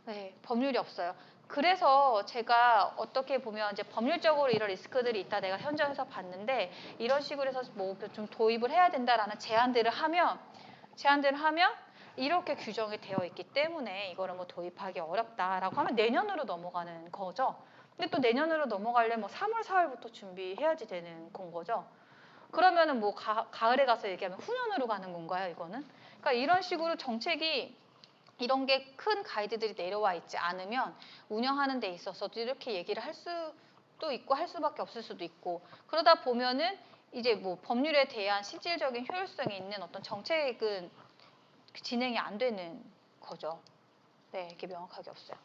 네, 법률이 없어요. 그래서 제가 어떻게 보면 이제 법률적으로 이런 리스크들이 있다, 내가 현장에서 봤는데 이런 식으로 해서 뭐 좀 도입을 해야 된다라는 제안들을 하면 이렇게 규정이 되어 있기 때문에 이거를 뭐 도입하기 어렵다라고 하면 내년으로 넘어가는 거죠. 근데 또 내년으로 넘어가려면 뭐 3월, 4월부터 준비해야지 되는 건 거죠. 그러면은 뭐 가을에 가서 얘기하면 후년으로 가는 건가요, 이거는? 그러니까 이런 식으로 정책이 이런 게 큰 가이드들이 내려와 있지 않으면 운영하는 데 있어서도 이렇게 얘기를 할 수도 있고 할 수밖에 없을 수도 있고, 그러다 보면은 이제 뭐 법률에 대한 실질적인 효율성이 있는 어떤 정책은 진행이 안 되는 거죠. 네, 이게 명확하게 없어요.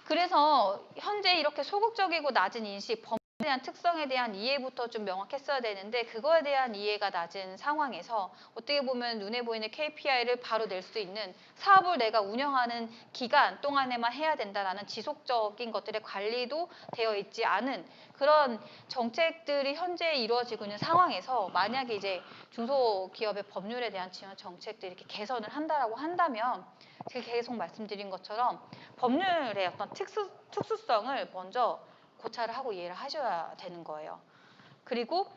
그래서 현재 이렇게 소극적이고 낮은 인식, 법률에 대한 특성에 대한 이해부터 좀 명확했어야 되는데 그거에 대한 이해가 낮은 상황에서 어떻게 보면 눈에 보이는 KPI를 바로 낼 수 있는, 사업을 내가 운영하는 기간 동안에만 해야 된다라는 지속적인 것들의 관리도 되어 있지 않은 그런 정책들이 현재 이루어지고 있는 상황에서, 만약에 이제 중소기업의 법률에 대한 지원 정책들이 이렇게 개선을 한다라고 한다면 제가 계속 말씀드린 것처럼 법률의 어떤 특수성을 먼저 고찰을 하고 이해를 하셔야 되는 거예요. 그리고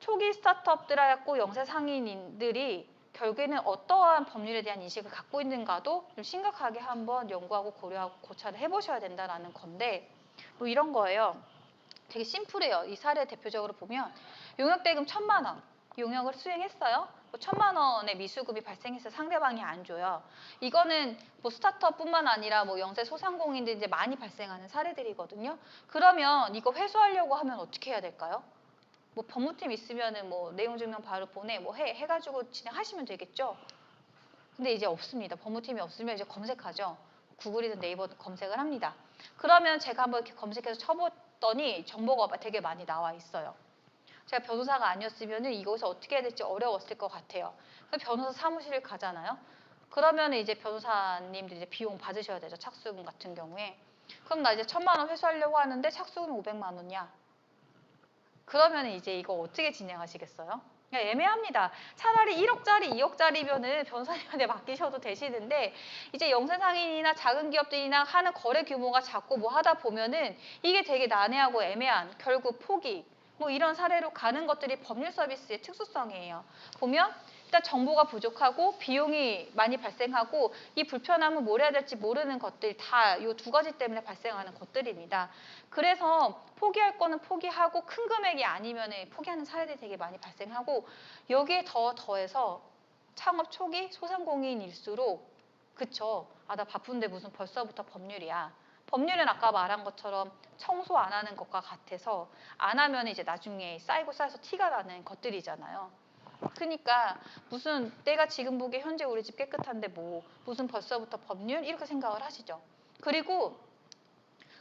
초기 스타트업들하고 영세 상인들이 결국에는 어떠한 법률에 대한 인식을 갖고 있는가도 좀 심각하게 한번 연구하고 고려하고 고찰을 해보셔야 된다는 건데, 뭐 이런 거예요. 되게 심플해요. 이 사례 대표적으로 보면 용역대금 1,000만 원 용역을 수행했어요. 뭐 1,000만 원의 미수급이 발생해서 상대방이 안 줘요. 이거는 뭐 스타트업뿐만 아니라 뭐 영세 소상공인들 이제 많이 발생하는 사례들이거든요. 그러면 이거 회수하려고 하면 어떻게 해야 될까요? 뭐 법무팀 있으면은 뭐 내용 증명 바로 보내 뭐 해가지고 진행하시면 되겠죠. 근데 이제 없습니다. 법무팀이 없으면 이제 검색하죠. 구글이든 네이버든 검색을 합니다. 그러면 제가 한번 이렇게 검색해서 쳐봤더니 정보가 되게 많이 나와 있어요. 제가 변호사가 아니었으면 이것을 어떻게 해야 될지 어려웠을 것 같아요. 변호사 사무실을 가잖아요. 그러면 이제 변호사님들이 이제 비용 받으셔야 되죠. 착수금 같은 경우에. 그럼 나 이제 1,000만 원 회수하려고 하는데 착수금이 500만 원이야. 그러면 이제 이거 어떻게 진행하시겠어요? 그냥 애매합니다. 차라리 1억짜리, 2억짜리면은 변호사님한테 맡기셔도 되시는데, 이제 영세상인이나 작은 기업들이나 하는 거래 규모가 작고 뭐 하다 보면은 이게 되게 난해하고 애매한, 결국 포기, 뭐 이런 사례로 가는 것들이 법률 서비스의 특수성이에요. 보면 일단 정보가 부족하고 비용이 많이 발생하고 이 불편함은 뭘 해야 될지 모르는 것들, 다 이 두 가지 때문에 발생하는 것들입니다. 그래서 포기할 거는 포기하고 큰 금액이 아니면 포기하는 사례들이 되게 많이 발생하고, 여기에 더해서 창업 초기 소상공인일수록, 그쵸, 아 나 바쁜데 무슨 벌써부터 법률이야. 법률은 아까 말한 것처럼 청소 안 하는 것과 같아서 안 하면 이제 나중에 쌓이고 쌓여서 티가 나는 것들이잖아요. 그러니까 무슨 내가 지금 보기에 현재 우리 집 깨끗한데 뭐 무슨 벌써부터 법률 이렇게 생각을 하시죠. 그리고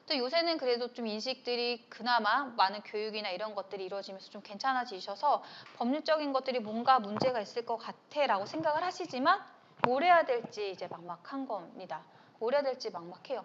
또 요새는 그래도 좀 인식들이 그나마 많은 교육이나 이런 것들이 이루어지면서 좀 괜찮아지셔서 법률적인 것들이 뭔가 문제가 있을 것 같아라고 생각을 하시지만 뭘 해야 될지 이제 막막한 겁니다. 뭘 해야 될지 막막해요.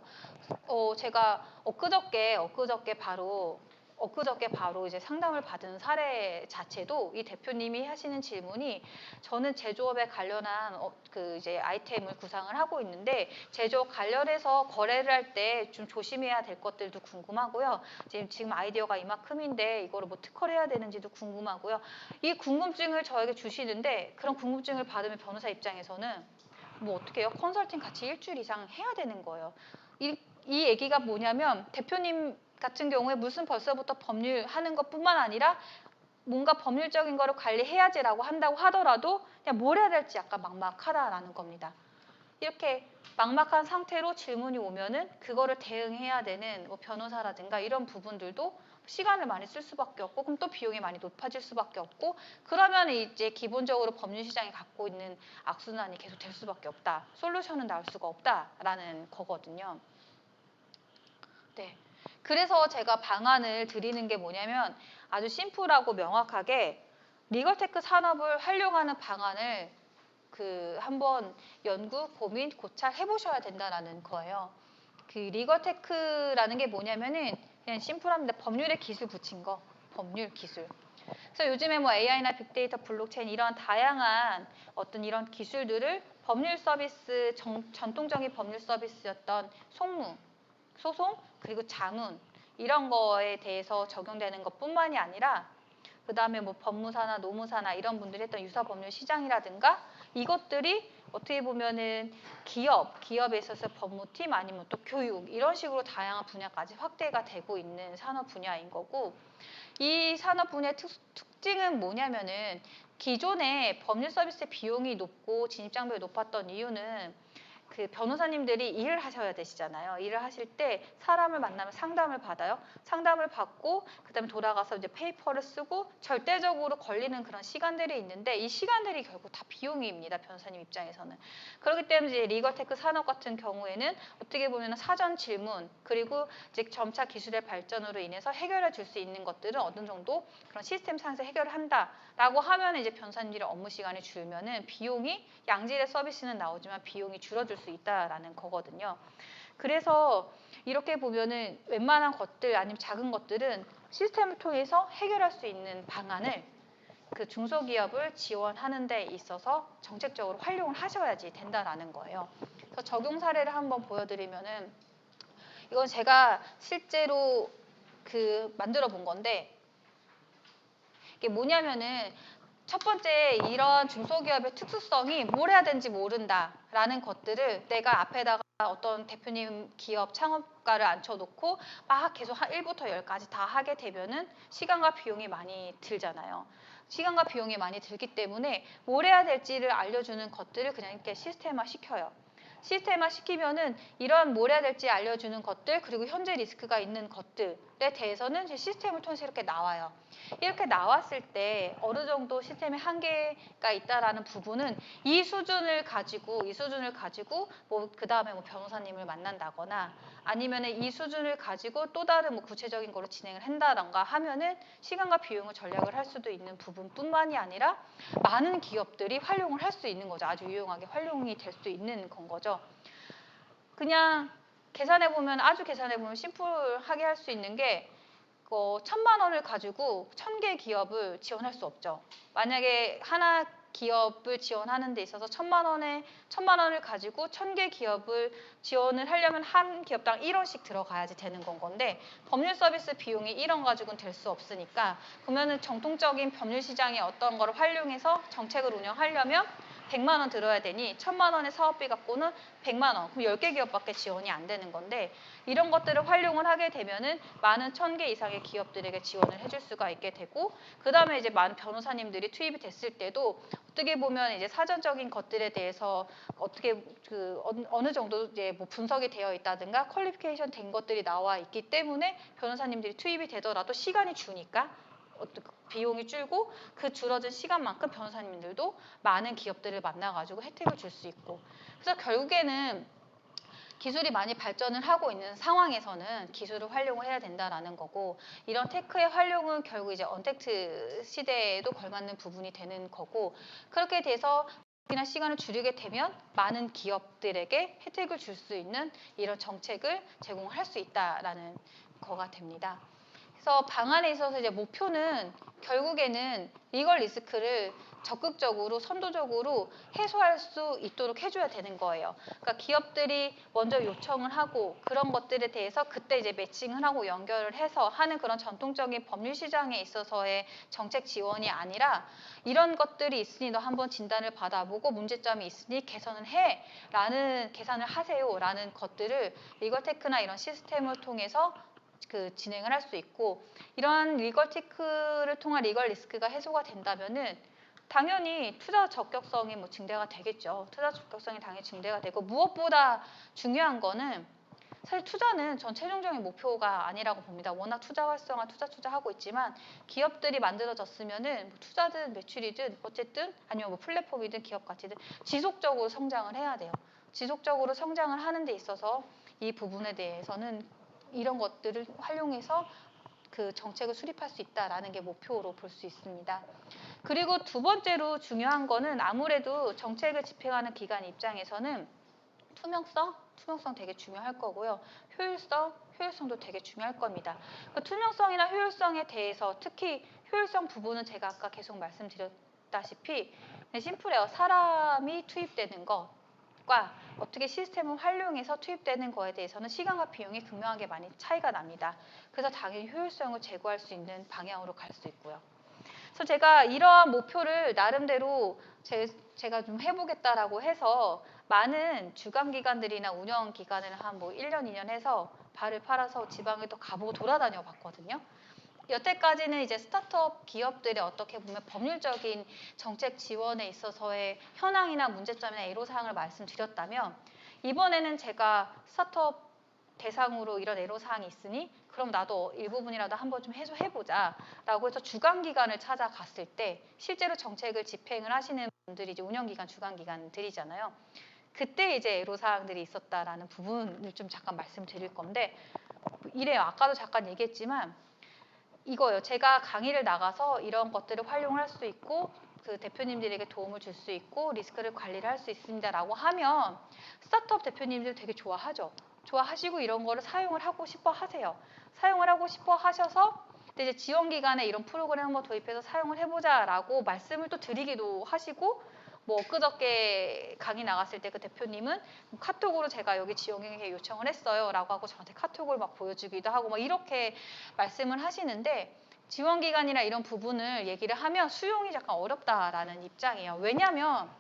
제가 엊그저께 바로 이제 상담을 받은 사례 자체도 이 대표님이 하시는 질문이, 저는 제조업에 관련한 그 이제 아이템을 구상을 하고 있는데 제조업 관련해서 거래를 할 때 좀 조심해야 될 것들도 궁금하고요. 지금 아이디어가 이만큼인데 이거를 뭐 특허를 해야 되는지도 궁금하고요. 이 궁금증을 저에게 주시는데, 그런 궁금증을 받으면 변호사 입장에서는 뭐 어떻게 해요? 컨설팅 같이 일주일 이상 해야 되는 거예요. 이 얘기가 뭐냐면, 대표님 같은 경우에 무슨 벌써부터 법률 하는 것뿐만 아니라 뭔가 법률적인 거를 관리해야지라고 한다고 하더라도 그냥 뭘 해야 될지 약간 막막하다라는 겁니다. 이렇게 막막한 상태로 질문이 오면은 그거를 대응해야 되는 뭐 변호사라든가 이런 부분들도 시간을 많이 쓸 수밖에 없고, 그럼 또 비용이 많이 높아질 수밖에 없고, 그러면 이제 기본적으로 법률 시장이 갖고 있는 악순환이 계속 될 수밖에 없다. 솔루션은 나올 수가 없다라는 거거든요. 네. 그래서 제가 방안을 드리는 게 뭐냐면 아주 심플하고 명확하게 리걸테크 산업을 활용하는 방안을 한번 연구, 고민, 고찰 해보셔야 된다라는 거예요. 리걸테크라는 게 뭐냐면은 그냥 심플합니다. 법률에 기술 붙인 거, 법률 기술. 그래서 요즘에 뭐 AI나 빅데이터, 블록체인 이런 다양한 어떤 이런 기술들을 법률 서비스, 전통적인 법률 서비스였던 송무, 소송, 그리고 자문 이런 거에 대해서 적용되는 것뿐만이 아니라 그 다음에 뭐 법무사나 노무사나 이런 분들이 했던 유사법률 시장이라든가 이것들이 어떻게 보면은 기업에 있어서 법무팀 아니면 또 교육 이런 식으로 다양한 분야까지 확대가 되고 있는 산업 분야인 거고 이 산업 분야의 특징은 뭐냐면은 기존에 법률 서비스 비용이 높고 진입장벽이 높았던 이유는 변호사님들이 일을 하셔야 되시잖아요. 일을 하실 때 사람을 만나면 상담을 받아요. 상담을 받고 그다음에 돌아가서 이제 페이퍼를 쓰고 절대적으로 걸리는 그런 시간들이 있는데 이 시간들이 결국 다 비용입니다. 변호사님 입장에서는. 그렇기 때문에 이제 리걸테크 산업 같은 경우에는 어떻게 보면 사전 질문 그리고 이제 점차 기술의 발전으로 인해서 해결해 줄 수 있는 것들은 어느 정도 그런 시스템 상에서 해결을 한다라고 하면 이제 변호사님들의 업무 시간이 줄면은 비용이 양질의 서비스는 나오지만 비용이 줄어들 수 있다라는 거거든요. 그래서 이렇게 보면은 웬만한 것들 아니면 작은 것들은 시스템을 통해서 해결할 수 있는 방안을 중소기업을 지원하는 데 있어서 정책적으로 활용을 하셔야지 된다라는 거예요. 그래서 적용 사례를 한번 보여드리면은 이건 제가 실제로 만들어 본 건데 이게 뭐냐면은 첫 번째 이런 중소기업의 특수성이 뭘 해야 되는지 모른다라는 것들을 내가 앞에다가 어떤 대표님 기업 창업가를 앉혀놓고 막 계속 1부터 10까지 다 하게 되면은 시간과 비용이 많이 들잖아요. 시간과 비용이 많이 들기 때문에 뭘 해야 될지를 알려주는 것들을 그냥 이렇게 시스템화 시켜요. 시스템화 시키면은 이런 뭘 해야 될지 알려주는 것들 그리고 현재 리스크가 있는 것들에 대해서는 시스템을 통해서 이렇게 나와요. 이렇게 나왔을 때 어느 정도 시스템에 한계가 있다라는 부분은 이 수준을 가지고 뭐 그 다음에 뭐 변호사님을 만난다거나 아니면은 이 수준을 가지고 또 다른 뭐 구체적인 거로 진행을 한다던가 하면은 시간과 비용을 절약을 할 수도 있는 부분뿐만이 아니라 많은 기업들이 활용을 할 수 있는 거죠. 아주 유용하게 활용이 될 수 있는 건 거죠. 그냥 아주 계산해 보면 심플하게 할 수 있는 게 1,000만 원을 가지고 1,000개 기업을 지원할 수 없죠. 만약에 하나 기업을 지원하는 데 있어서 1,000만 원을 가지고 1,000개 기업을 지원을 하려면 한 기업당 1원씩 들어가야지 되는 건 건데 법률 서비스 비용이 1원 가지고는 될 수 없으니까 그러면은 정통적인 법률 시장의 어떤 거를 활용해서 정책을 운영하려면 100만 원 들어야 되니 1,000만 원의 사업비 갖고는 100만 원, 그럼 10개 기업밖에 지원이 안 되는 건데 이런 것들을 활용을 하게 되면은 많은 1,000개 이상의 기업들에게 지원을 해줄 수가 있게 되고 그 다음에 이제 많은 변호사님들이 투입이 됐을 때도 어떻게 보면 이제 사전적인 것들에 대해서 어떻게 어느 정도 이제 뭐 분석이 되어 있다든가 퀄리피케이션 된 것들이 나와 있기 때문에 변호사님들이 투입이 되더라도 시간이 주니까 비용이 줄고 그 줄어든 시간만큼 변호사님들도 많은 기업들을 만나가지고 혜택을 줄 수 있고 그래서 결국에는 기술이 많이 발전을 하고 있는 상황에서는 기술을 활용을 해야 된다라는 거고 이런 테크의 활용은 결국 이제 언택트 시대에도 걸맞는 부분이 되는 거고 그렇게 돼서 이나 시간을 줄이게 되면 많은 기업들에게 혜택을 줄 수 있는 이런 정책을 제공할 수 있다라는 거가 됩니다. 그래서 방안에 있어서 이제 목표는 결국에는 리걸 리스크를 적극적으로 선도적으로 해소할 수 있도록 해줘야 되는 거예요. 그러니까 기업들이 먼저 요청을 하고 그런 것들에 대해서 그때 이제 매칭을 하고 연결을 해서 하는 그런 전통적인 법률 시장에 있어서의 정책 지원이 아니라 이런 것들이 있으니 너 한번 진단을 받아보고 문제점이 있으니 개선을 해라는 계산을 하세요라는 것들을 리걸테크나 이런 시스템을 통해서 진행을 할 수 있고 이러한 리걸테크를 통한 리걸 리스크가 해소가 된다면은 당연히 투자 적격성이 뭐 증대가 되겠죠. 투자 적격성이 당연히 증대가 되고 무엇보다 중요한 거는 사실 투자는 전 최종적인 목표가 아니라고 봅니다. 워낙 투자 활성화, 투자하고 있지만 기업들이 만들어졌으면은 뭐 투자든 매출이든 어쨌든 아니면 뭐 플랫폼이든 기업 가치든 지속적으로 성장을 해야 돼요. 지속적으로 성장을 하는 데 있어서 이 부분에 대해서는 이런 것들을 활용해서 그 정책을 수립할 수 있다라는 게 목표로 볼 수 있습니다. 그리고 두 번째로 중요한 거는 아무래도 정책을 집행하는 기관 입장에서는 투명성 되게 중요할 거고요. 효율성도 되게 중요할 겁니다. 그 투명성이나 효율성에 대해서 특히 효율성 부분은 제가 아까 계속 말씀드렸다시피 심플해요. 사람이 투입되는 것과 어떻게 시스템을 활용해서 투입되는 거에 대해서는 시간과 비용이 극명하게 많이 차이가 납니다. 그래서 당연히 효율성을 제고할 수 있는 방향으로 갈 수 있고요. 그래서 제가 이러한 목표를 나름대로 제가 좀 해보겠다라고 해서 많은 주간기관들이나 운영기관을 한 뭐 1년, 2년 해서 발을 팔아서 지방에 또 가보고 돌아다녀 봤거든요. 여태까지는 이제 스타트업 기업들의 어떻게 보면 법률적인 정책 지원에 있어서의 현황이나 문제점이나 애로사항을 말씀드렸다면 이번에는 제가 스타트업 대상으로 이런 애로사항이 있으니 그럼 나도 일부분이라도 한번 좀 해보자 라고 해서 주간기관을 찾아갔을 때 실제로 정책을 집행을 하시는 분들이 이제 운영기관, 주간기관들이잖아요. 그때 이제 애로사항들이 있었다라는 부분을 좀 잠깐 말씀드릴 건데 이래요. 아까도 잠깐 얘기했지만 이거요. 제가 강의를 나가서 이런 것들을 활용할 수 있고 그 대표님들에게 도움을 줄 수 있고 리스크를 관리를 할 수 있습니다라고 하면 스타트업 대표님들 되게 좋아하죠. 좋아하시고 이런 거를 사용을 하고 싶어 하세요. 사용을 하고 싶어 하셔서 근데 이제 지원기관에 이런 프로그램 한번 도입해서 사용을 해보자라고 말씀을 또 드리기도 하시고 뭐 엊그저께 강의 나갔을 때 그 대표님은 카톡으로 제가 여기 지원기관에 요청을 했어요 라고 하고 저한테 카톡을 막 보여주기도 하고 막 이렇게 말씀을 하시는데 지원기관이나 이런 부분을 얘기를 하면 수용이 약간 어렵다라는 입장이에요. 왜냐하면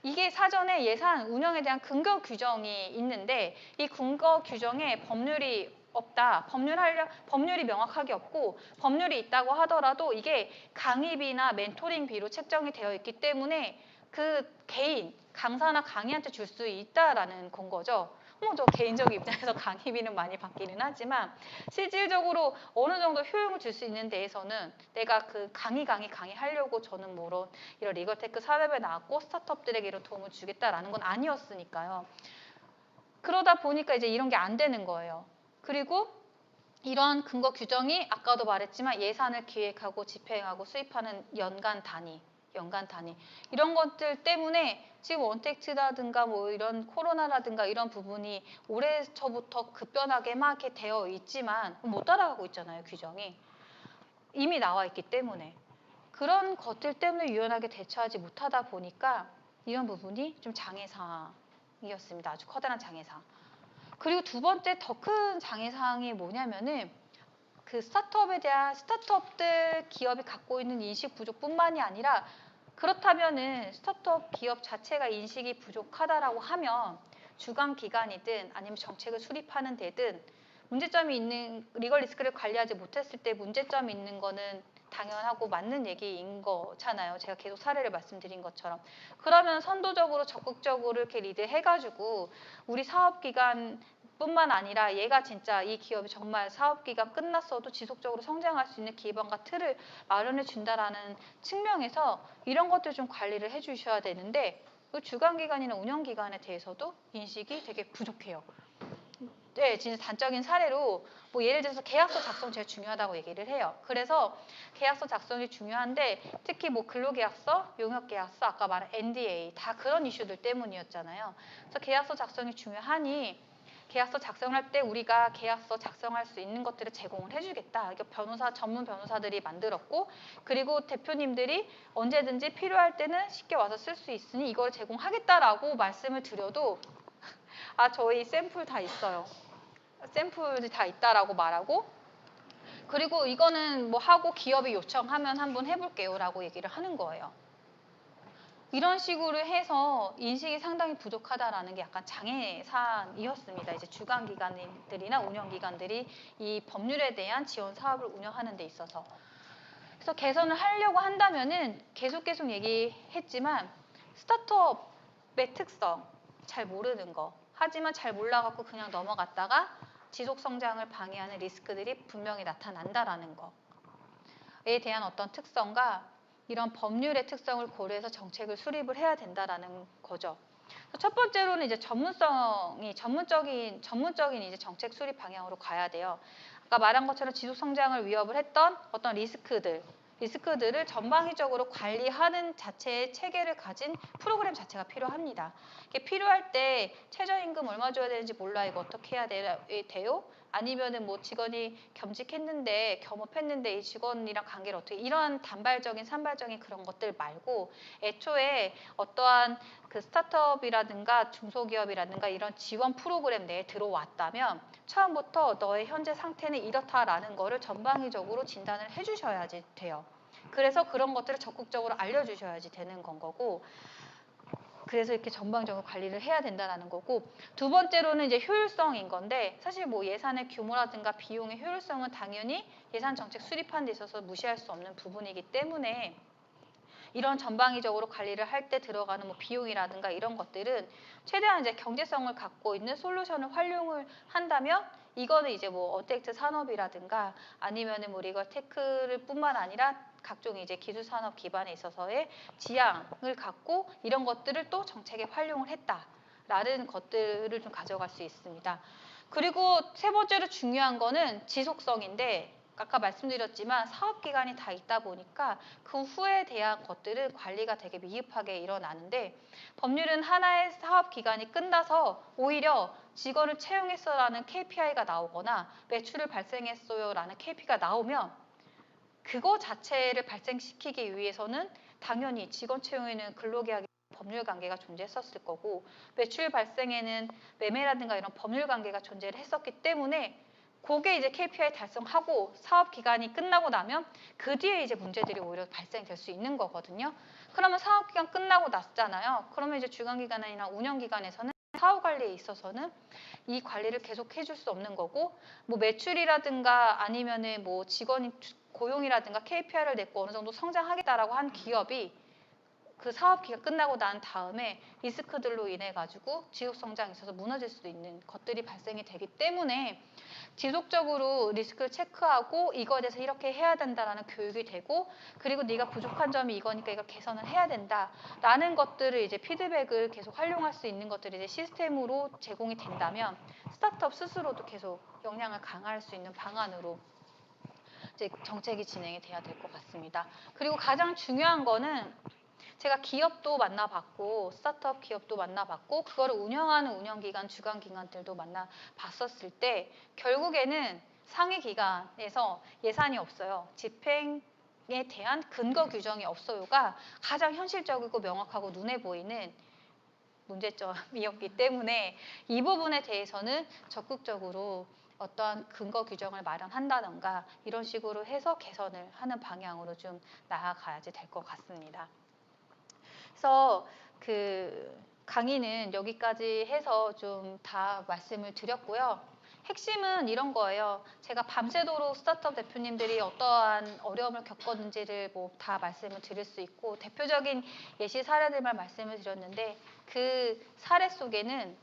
이게 사전에 예산 운영에 대한 근거 규정이 있는데 이 근거 규정에 법률이 없다. 법률이 명확하게 없고 법률이 있다고 하더라도 이게 강의비나 멘토링비로 책정이 되어 있기 때문에 그 개인, 강사나 강의한테 줄 수 있다라는 건 거죠. 저 개인적인 입장에서 강의비는 많이 받기는 하지만 실질적으로 어느 정도 효용을 줄 수 있는 데에서는 내가 그 강의하려고 저는 뭐 이런 리걸테크 산업에 나왔고 스타트업들에게 이런 도움을 주겠다라는 건 아니었으니까요. 그러다 보니까 이제 이런 게 안 되는 거예요. 그리고 이러한 근거 규정이 아까도 말했지만 예산을 기획하고 집행하고 수입하는 연간 단위 이런 것들 때문에 지금 원택트라든가 뭐 이런 코로나라든가 이런 부분이 올해 초부터 급변하게 막 이렇게 되어 있지만 못 따라가고 있잖아요. 규정이 이미 나와 있기 때문에 그런 것들 때문에 유연하게 대처하지 못하다 보니까 이런 부분이 좀 장애사항이었습니다. 아주 커다란 장애사항. 그리고 두 번째 더 큰 장애사항이 뭐냐면은 그 스타트업들 기업이 갖고 있는 인식 부족뿐만이 아니라 그렇다면은 스타트업 기업 자체가 인식이 부족하다라고 하면 주관 기관이든 아니면 정책을 수립하는 데든 문제점이 있는 리걸 리스크를 관리하지 못했을 때 문제점이 있는 거는 당연하고 맞는 얘기인 거잖아요. 제가 계속 사례를 말씀드린 것처럼. 그러면 선도적으로 적극적으로 이렇게 리드해가지고 우리 사업기관 뿐만 아니라 얘가 진짜 이 기업이 정말 사업기간 끝났어도 지속적으로 성장할 수 있는 기반과 틀을 마련해 준다라는 측면에서 이런 것들 좀 관리를 해 주셔야 되는데 주간기관이나 운영기관에 대해서도 인식이 되게 부족해요. 네, 진짜 단적인 사례로 뭐 예를 들어서 계약서 작성 제일 중요하다고 얘기를 해요. 그래서 계약서 작성이 중요한데 특히 뭐 근로계약서, 용역계약서, 아까 말한 NDA 다 그런 이슈들 때문이었잖아요. 그래서 계약서 작성이 중요하니 계약서 작성할 때 우리가 계약서 작성할 수 있는 것들을 제공을 해주겠다. 이게 전문 변호사들이 만들었고 그리고 대표님들이 언제든지 필요할 때는 쉽게 와서 쓸 수 있으니 이걸 제공하겠다라고 말씀을 드려도 저희 샘플 다 있어요. 샘플이 다 있다라고 말하고 그리고 이거는 뭐 하고 기업이 요청하면 한번 해볼게요 라고 얘기를 하는 거예요. 이런 식으로 해서 인식이 상당히 부족하다라는 게 약간 장애사항이었습니다. 이제 주간기관들이나 운영기관들이 이 법률에 대한 지원 사업을 운영하는 데 있어서. 그래서 개선을 하려고 한다면은 계속 얘기했지만 스타트업의 특성 잘 모르는 거 하지만 잘 몰라갖고 그냥 넘어갔다가 지속 성장을 방해하는 리스크들이 분명히 나타난다라는 거에 대한 어떤 특성과 이런 법률의 특성을 고려해서 정책을 수립을 해야 된다라는 거죠. 첫 번째로는 이제 전문적인 이제 정책 수립 방향으로 가야 돼요. 아까 말한 것처럼 지속 성장을 위협을 했던 어떤 리스크들을 전방위적으로 관리하는 자체의 체계를 가진 프로그램 자체가 필요합니다. 이게 필요할 때 최저임금 얼마 줘야 되는지 몰라, 이거 어떻게 해야 돼요? 아니면은 뭐 직원이 겸업했는데 이 직원이랑 관계를 어떻게, 이런 단발적인 산발적인 그런 것들 말고 애초에 어떠한 그 스타트업이라든가 중소기업이라든가 이런 지원 프로그램 내에 들어왔다면 처음부터 너의 현재 상태는 이렇다라는 거를 전방위적으로 진단을 해주셔야지 돼요. 그래서 그런 것들을 적극적으로 알려주셔야지 되는 건 거고, 그래서 이렇게 전방적으로 관리를 해야 된다는 거고, 두 번째로는 이제 효율성인 건데, 사실 뭐 예산의 규모라든가 비용의 효율성은 당연히 예산 정책 수립하는 데 있어서 무시할 수 없는 부분이기 때문에 이런 전방위적으로 관리를 할 때 들어가는 뭐 비용이라든가 이런 것들은 최대한 이제 경제성을 갖고 있는 솔루션을 활용을 한다면, 이거는 이제 뭐 어택트 산업이라든가 아니면은 뭐 리걸 테크를 뿐만 아니라 각종 이제 기술 산업 기반에 있어서의 지향을 갖고 이런 것들을 또 정책에 활용을 했다라는 것들을 좀 가져갈 수 있습니다. 그리고 세 번째로 중요한 거는 지속성인데, 아까 말씀드렸지만 사업기간이 다 있다 보니까 그 후에 대한 것들은 관리가 되게 미흡하게 일어나는데, 법률은 하나의 사업기간이 끝나서 오히려 직원을 채용했어라는 KPI가 나오거나 매출을 발생했어요라는 KPI가 나오면 그거 자체를 발생시키기 위해서는 당연히 직원 채용에는 근로계약이 법률 관계가 존재했었을 거고, 매출 발생에는 매매라든가 이런 법률 관계가 존재를 했었기 때문에 그게 이제 KPI 달성하고 사업 기간이 끝나고 나면 그 뒤에 이제 문제들이 오히려 발생될 수 있는 거거든요. 그러면 사업 기간 끝나고 났잖아요. 그러면 이제 주간 기간이나 운영 기간에서는 사업 관리에 있어서는 이 관리를 계속 해줄 수 없는 거고, 뭐 매출이라든가 아니면은 뭐 직원이 고용이라든가 KPI를 냈고 어느 정도 성장하겠다라고 한 기업이 그 사업 기간 끝나고 난 다음에 리스크들로 인해 가지고 지속 성장에 있어서 무너질 수도 있는 것들이 발생이 되기 때문에 지속적으로 리스크를 체크하고 이거에 대해서 이렇게 해야 된다라는 교육이 되고, 그리고 네가 부족한 점이 이거니까 이걸 개선을 해야 된다라는 것들을 이제 피드백을 계속 활용할 수 있는 것들이 이제 시스템으로 제공이 된다면 스타트업 스스로도 계속 역량을 강화할 수 있는 방안으로 이제 정책이 진행이 돼야 될 것 같습니다. 그리고 가장 중요한 거는 제가 기업도 만나봤고 스타트업 기업도 만나봤고 그거를 운영하는 운영기관, 주관기관들도 만나봤었을 때 결국에는 상위기관에서 예산이 없어요. 집행에 대한 근거 규정이 없어요가 가장 현실적이고 명확하고 눈에 보이는 문제점이었기 때문에 이 부분에 대해서는 적극적으로 어떠한 근거 규정을 마련한다던가 이런 식으로 해서 개선을 하는 방향으로 좀 나아가야지 될 것 같습니다. 그래서 그 강의는 여기까지 해서 좀 다 말씀을 드렸고요. 핵심은 이런 거예요. 제가 밤새도록 스타트업 대표님들이 어떠한 어려움을 겪었는지를 뭐 다 말씀을 드릴 수 있고 대표적인 예시 사례들만 말씀을 드렸는데 그 사례 속에는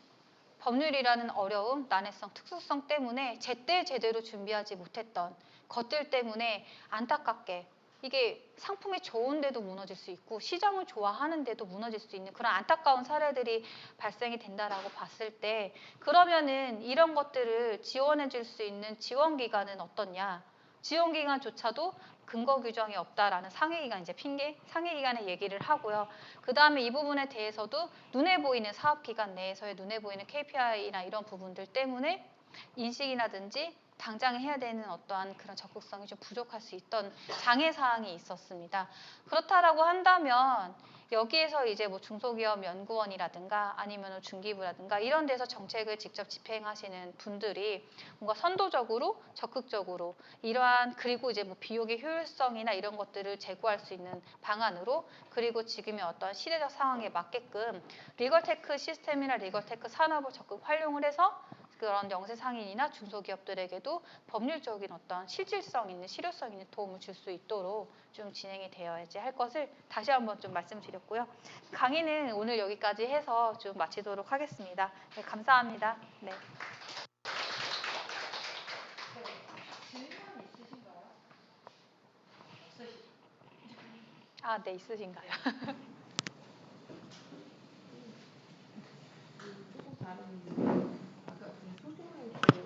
법률이라는 어려움, 난해성, 특수성 때문에 제때 제대로 준비하지 못했던 것들 때문에 안타깝게 이게 상품이 좋은데도 무너질 수 있고 시장을 좋아하는데도 무너질 수 있는 그런 안타까운 사례들이 발생이 된다라고 봤을 때 그러면은 이런 것들을 지원해 줄 수 있는 지원기관은 어떻냐? 지원기관조차도 근거 규정이 없다라는 상위기관 이제 핑계 상위기관의 얘기를 하고요. 그 다음에 이 부분에 대해서도 눈에 보이는 사업기관 내에서의 눈에 보이는 KPI나 이런 부분들 때문에 인식이라든지 당장 해야 되는 어떠한 그런 적극성이 좀 부족할 수 있던 장애사항이 있었습니다. 그렇다라고 한다면 여기에서 이제 뭐 중소기업 연구원이라든가 아니면 중기부라든가 이런 데서 정책을 직접 집행하시는 분들이 뭔가 선도적으로 적극적으로 이러한 그리고 이제 뭐 비용의 효율성이나 이런 것들을 제고할 수 있는 방안으로 그리고 지금의 어떤 시대적 상황에 맞게끔 리걸테크 시스템이나 리걸테크 산업을 적극 활용을 해서 그런 영세상인이나 중소기업들에게도 법률적인 어떤 실질성 있는 실효성 있는 도움을 줄 수 있도록 좀 진행이 되어야지 할 것을 다시 한번 좀 말씀드렸고요. 강의는 오늘 여기까지 해서 좀 마치도록 하겠습니다. 네, 감사합니다. 네. 아, 네, 있으신가요?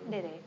네네.